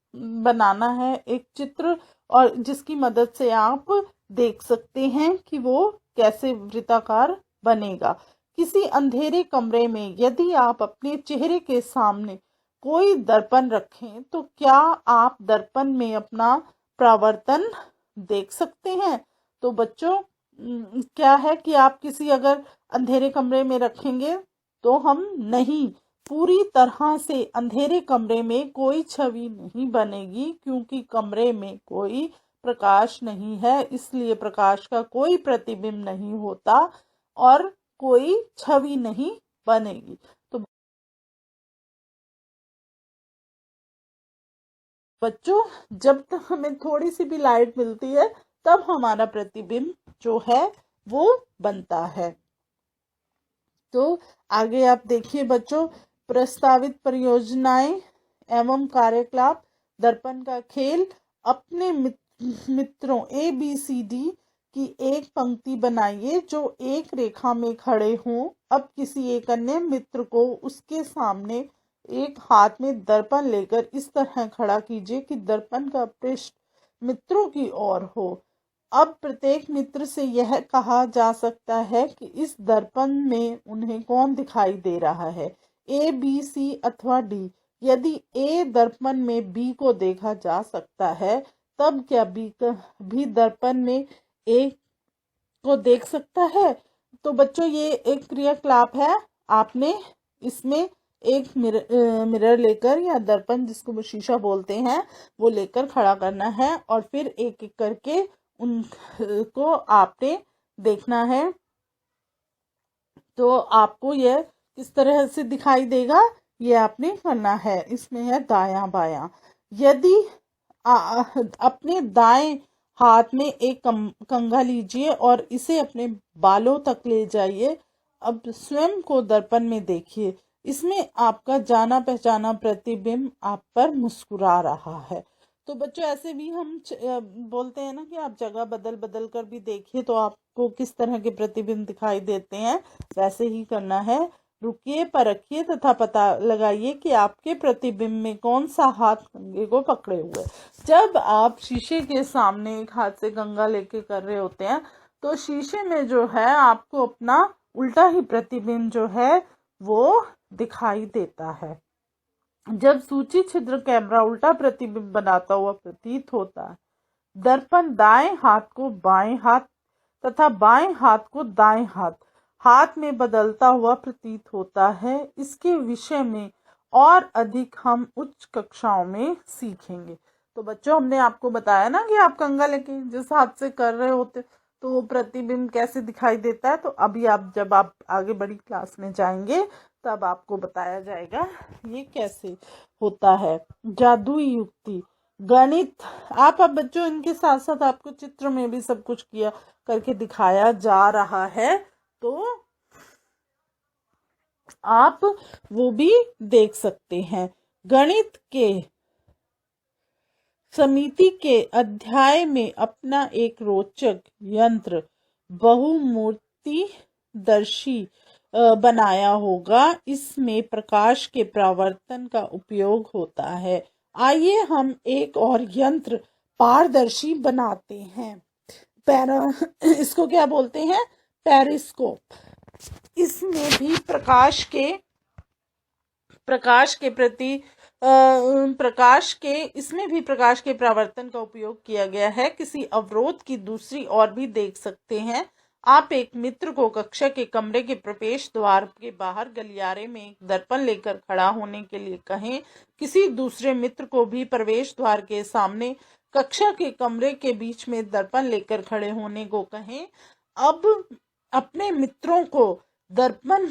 बनाना है एक चित्र और जिसकी मदद से आप देख सकते हैं कि वो कैसे वृत्ताकार बनेगा। किसी अंधेरे कमरे में यदि आप अपने चेहरे के सामने कोई दर्पण रखें तो क्या आप दर्पण में अपना परावर्तन देख सकते हैं? तो बच्चों क्या है कि आप किसी अगर अंधेरे कमरे में रखेंगे तो हम नहीं, पूरी तरह से अंधेरे कमरे में कोई छवि नहीं बनेगी, क्योंकि कमरे में कोई प्रकाश नहीं है, इसलिए प्रकाश का कोई प्रतिबिंब नहीं होता और कोई छवि नहीं बनेगी। तो बच्चों जब तक हमें थोड़ी सी भी लाइट मिलती है तब हमारा प्रतिबिंब जो है वो बनता है। तो आगे आप देखिए बच्चों, प्रस्तावित परियोजनाएं एवं कार्यकलाप, दर्पण का खेल, अपने मित्रों ABCD की एक पंक्ति बनाइए जो एक रेखा में खड़े हों। अब किसी एक अन्य मित्र को उसके सामने एक हाथ में दर्पण लेकर इस तरह खड़ा कीजिए कि दर्पण का पृष्ठ मित्रों की ओर हो। अब प्रत्येक मित्र से यह कहा जा सकता है कि इस दर्पण में उन्हें कौन दिखाई दे रहा है, A, B, C अथवा D। यदि A दर्पण में B को देखा जा सकता है, तब क्या B भी दर्पण में A को देख सकता है? तो बच्चों ये एक क्रियाकलाप है। आपने इसमें एक मिरर लेकर या दर्पण जिसको वो शीशा बोलते हैं वो लेकर खड़ा करना है और फिर एक एक करके उनको आपने देखना है। तो आपको यह किस तरह से दिखाई देगा ये आपने करना है। इसमें है दायां बायां। यदि अपने दाएं हाथ में एक कंघा लीजिए और इसे अपने बालों तक ले जाइए। अब स्वयं को दर्पण में देखिए, इसमें आपका जाना पहचाना प्रतिबिंब आप पर मुस्कुरा रहा है। तो बच्चों ऐसे भी हम बोलते हैं ना कि आप जगह बदल बदल कर भी देखिए तो आपको किस तरह के प्रतिबिंब दिखाई देते हैं, वैसे ही करना है। रुकिए, परखिए तथा पता लगाइए कि आपके प्रतिबिंब में कौन सा हाथ कंघे को पकड़े हुए। जब आप शीशे के सामने एक हाथ से कंघा लेके कर रहे होते हैं तो शीशे में जो है आपको अपना उल्टा ही प्रतिबिंब जो है वो दिखाई देता है। जब सूची छिद्र कैमरा उल्टा प्रतिबिंब बनाता हुआ प्रतीत होता है, दर्पण दाएं हाथ को बाएं हाथ तथा बाएं हाथ को दाएं हाथ में बदलता हुआ प्रतीत होता है। इसके विषय में और अधिक हम उच्च कक्षाओं में सीखेंगे। तो बच्चों हमने आपको बताया ना कि आप कंघा लेके जिस हाथ से कर रहे होते तो वो प्रतिबिंब कैसे दिखाई देता है। तो अभी आप जब आप आगे बड़ी क्लास में जाएंगे तब आपको बताया जाएगा ये कैसे होता है। जादुई युक्ति, गणित। आप अब बच्चों इनके साथ साथ आपको चित्र में भी सब कुछ किया करके दिखाया जा रहा है तो आप वो भी देख सकते हैं। गणित के समिति के अध्याय में अपना एक रोचक यंत्र बहुमूर्ति दर्शी बनाया होगा। इसमें प्रकाश के परावर्तन का उपयोग होता है। आइए हम एक और यंत्र पारदर्शी बनाते हैं। इसको क्या बोलते हैं? पेरिस्कोप। इसमें भी प्रकाश के परावर्तन का उपयोग किया गया है। किसी अवरोध की दूसरी ओर भी देख सकते हैं। आप एक मित्र को कक्षा के कमरे के प्रवेश द्वार के बाहर गलियारे में एक दर्पण लेकर खड़ा होने के लिए कहें। किसी दूसरे मित्र को भी प्रवेश द्वार के सामने कक्षा के कमरे के बीच में दर्पण लेकर खड़े होने को कहें। अब अपने मित्रों को दर्पण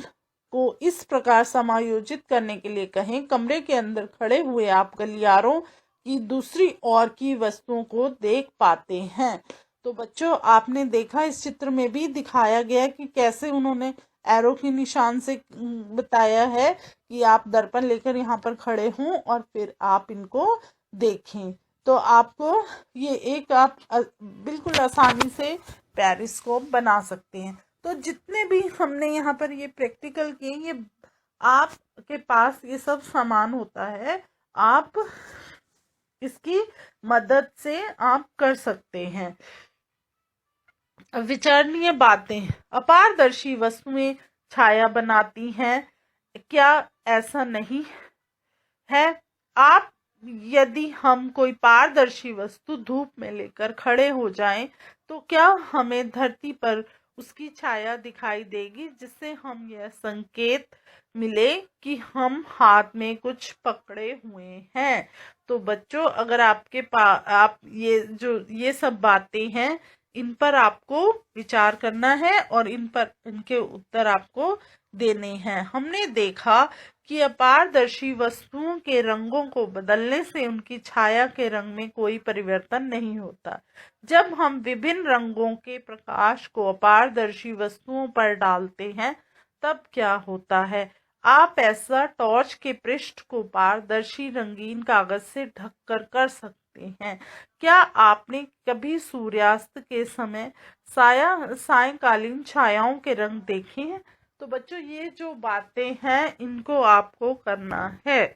को इस प्रकार समायोजित करने के लिए कहें। कमरे के अंदर खड़े हुए आप गलियारों की दूसरी ओर की वस्तुओं को देख पाते हैं। तो बच्चों आपने देखा इस चित्र में भी दिखाया गया कि कैसे उन्होंने एरो के निशान से बताया है कि आप दर्पण लेकर यहाँ पर खड़े हों और फिर आप इनको देखें। तो आपको ये एक आप बिल्कुल आसानी से पेरिस्कोप बना सकते हैं। तो जितने भी हमने यहाँ पर ये प्रैक्टिकल किए, ये आपके पास ये सब सामान होता है, आप इसकी मदद से आप कर सकते हैं। विचारणीय बातें, अपारदर्शी वस्तुएं छाया बनाती हैं, क्या ऐसा नहीं? है। आप यदि हम कोई पारदर्शी वस्तु धूप में लेकर खड़े हो जाएं तो क्या हमें धरती पर उसकी छाया दिखाई देगी, जिससे हम यह संकेत मिले कि हम हाथ में कुछ पकड़े हुए हैं। तो बच्चों, अगर आपके पास आप ये सब बातें हैं, इन पर आपको विचार करना है और इन पर इनके उत्तर आपको देने हैं। हमने देखा कि अपारदर्शी वस्तुओं के रंगों को बदलने से उनकी छाया के रंग में कोई परिवर्तन नहीं होता। जब हम विभिन्न रंगों के प्रकाश को अपारदर्शी वस्तुओं पर डालते हैं तब क्या होता है? आप ऐसा टॉर्च के पृष्ठ को पारदर्शी रंगीन कागज से ढककर कर सकते हैं। क्या आपने कभी सूर्यास्त के समय सायकालीन छायाओं के रंग देखे हैं? तो बच्चों, ये जो बातें हैं इनको आपको करना है।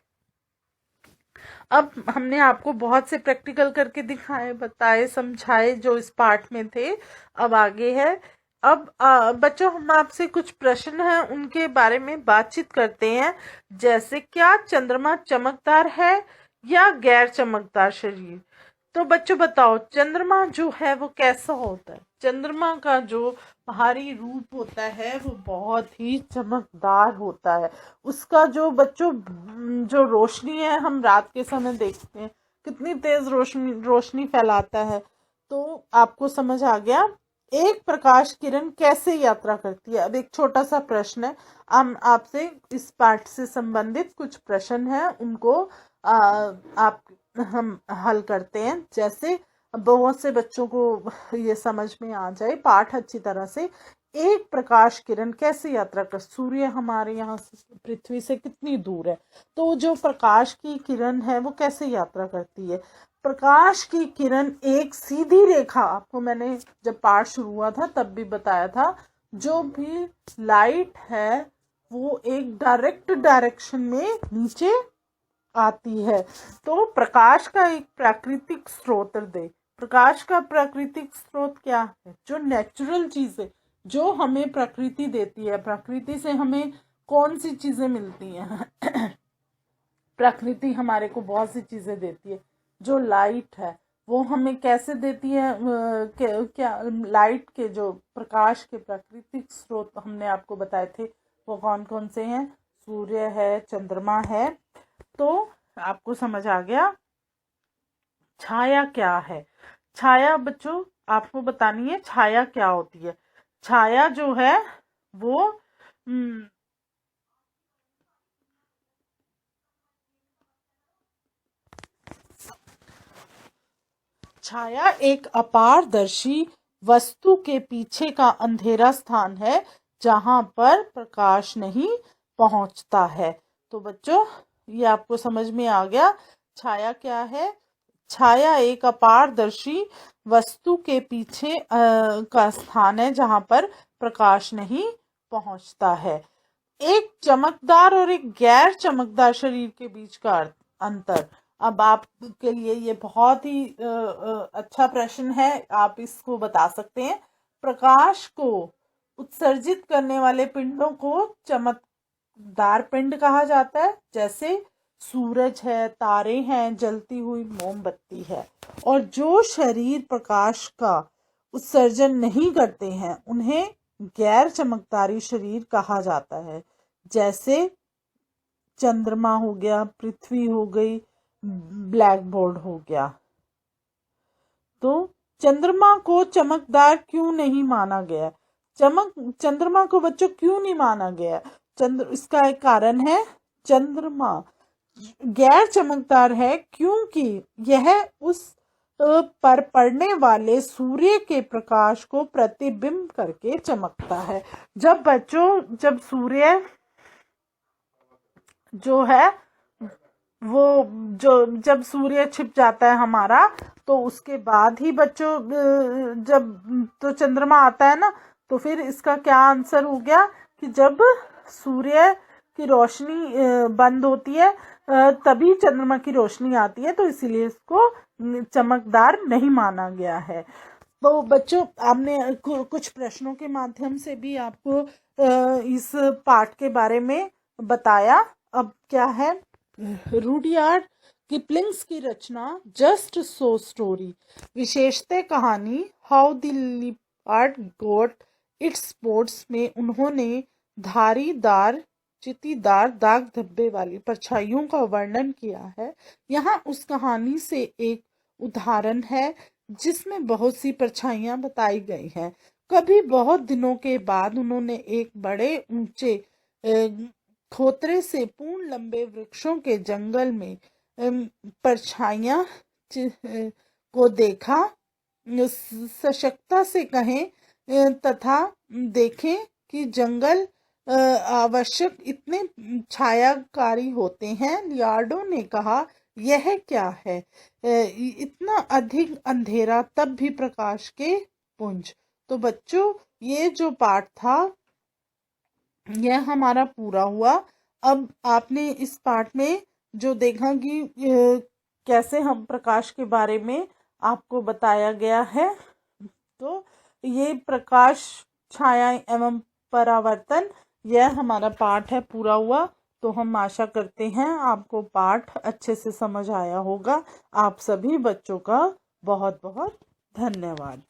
अब हमने आपको बहुत से प्रैक्टिकल करके दिखाए, बताए, समझाए जो इस पार्ट में थे। अब आगे है। अब बच्चों, हम आपसे कुछ प्रश्न हैं उनके बारे में बातचीत करते हैं। जैसे, क्या चंद्रमा चमकदार है या गैर चमकदार शरीर? तो बच्चों बताओ, चंद्रमा जो है वो कैसा होता है? चंद्रमा का जो बाहरी रूप होता है वो बहुत ही चमकदार होता है। उसका जो बच्चों जो रोशनी है, हम रात के समय देखते हैं कितनी तेज रोशनी फैलाता है। तो आपको समझ आ गया एक प्रकाश किरण कैसे यात्रा करती है। अब एक छोटा सा प्रश्न है, हम आपसे इस पाठ से संबंधित कुछ प्रश्न हैं उनको आप हम हल करते हैं। जैसे बहुत से बच्चों को ये समझ में आ जाए पाठ अच्छी तरह से। एक प्रकाश किरण कैसे यात्रा कर, सूर्य हमारे यहाँ पृथ्वी से कितनी दूर है, तो जो प्रकाश की किरण है वो कैसे यात्रा करती है? प्रकाश की किरण एक सीधी रेखा, आपको मैंने जब पाठ शुरू हुआ था तब भी बताया था, जो भी लाइट है वो एक डायरेक्ट डायरेक्शन में नीचे आती है। तो प्रकाश का एक प्राकृतिक स्रोत दे। प्रकाश का प्राकृतिक स्रोत क्या है? जो नेचुरल चीजें जो हमें प्रकृति देती है। प्रकृति से हमें कौन सी चीजें मिलती हैं? प्रकृति हमारे को बहुत सी चीजें देती है। जो लाइट है वो हमें कैसे देती है? क्या लाइट के जो प्रकाश के प्राकृतिक स्रोत हमने आपको बताए थे वो कौन कौन से हैं? सूर्य है, चंद्रमा है। तो आपको समझ आ गया। छाया क्या है? छाया बच्चों आपको बतानी है छाया क्या होती है। छाया जो है वो छाया एक अपारदर्शी वस्तु के पीछे का अंधेरा स्थान है जहां पर प्रकाश नहीं पहुंचता है। तो बच्चों, ये आपको समझ में आ गया छाया क्या है। छाया एक अपारदर्शी वस्तु के पीछे का स्थान है जहां पर प्रकाश नहीं पहुंचता है। एक चमकदार और एक गैर चमकदार शरीर के बीच का अंतर। अब आपके लिए ये बहुत ही अच्छा प्रश्न है, आप इसको बता सकते हैं। प्रकाश को उत्सर्जित करने वाले पिंडों को चमकदार पिंड कहा जाता है, जैसे सूरज है, तारे हैं, जलती हुई मोमबत्ती है। और जो शरीर प्रकाश का उत्सर्जन नहीं करते हैं उन्हें गैर चमकदारी शरीर कहा जाता है, जैसे चंद्रमा हो गया, पृथ्वी हो गई, ब्लैक बोर्ड हो गया। तो चंद्रमा को चमकदार क्यों नहीं माना गया? चंद्रमा को बच्चों क्यों नहीं माना गया? इसका एक कारण है, चंद्रमा गैर चमकदार है क्योंकि यह उस पर पड़ने वाले सूर्य के प्रकाश को प्रतिबिंब करके चमकता है। जब सूर्य जो है वो जब सूर्य छिप जाता है हमारा, तो उसके बाद ही बच्चों जब तो चंद्रमा आता है ना, तो फिर इसका क्या आंसर हो गया कि जब सूर्य की रोशनी बंद होती है तभी चंद्रमा की रोशनी आती है, तो इसीलिए इसको चमकदार नहीं माना गया है। तो बच्चों, आपने कुछ प्रश्नों के माध्यम से भी आपको इस पाठ के बारे में बताया। अब क्या है, रुडयार्ड किपलिंग्स की रचना जस्ट सो स्टोरी, विशेषतः कहानी how the leopard got its spots में उन्होंने धारीदार चित्तीदार दाग धब्बे वाली परछाइयों का वर्णन किया है। यहाँ उस कहानी से एक उदाहरण है जिसमें बहुत सी परछाइयां बताई गई हैं। कभी बहुत दिनों के बाद उन्होंने एक बड़े ऊंचे खोतरे से पूर्ण लंबे वृक्षों के जंगल में परछाइयां को देखा। सशक्ता से कहें तथा देखें कि जंगल आवश्यक इतने छायाकारी होते हैं। लियार्डो ने कहा, यह क्या है, इतना अधिक अंधेरा तब भी प्रकाश के पुंज। तो बच्चों, ये जो पाठ था यह हमारा पूरा हुआ। अब आपने इस पाठ में जो देखा कि कैसे हम प्रकाश के बारे में आपको बताया गया है, तो ये प्रकाश, छाया एवं परावर्तन, यह हमारा पाठ है, पूरा हुआ। तो हम आशा करते हैं आपको पाठ अच्छे से समझ आया होगा। आप सभी बच्चों का बहुत बहुत धन्यवाद।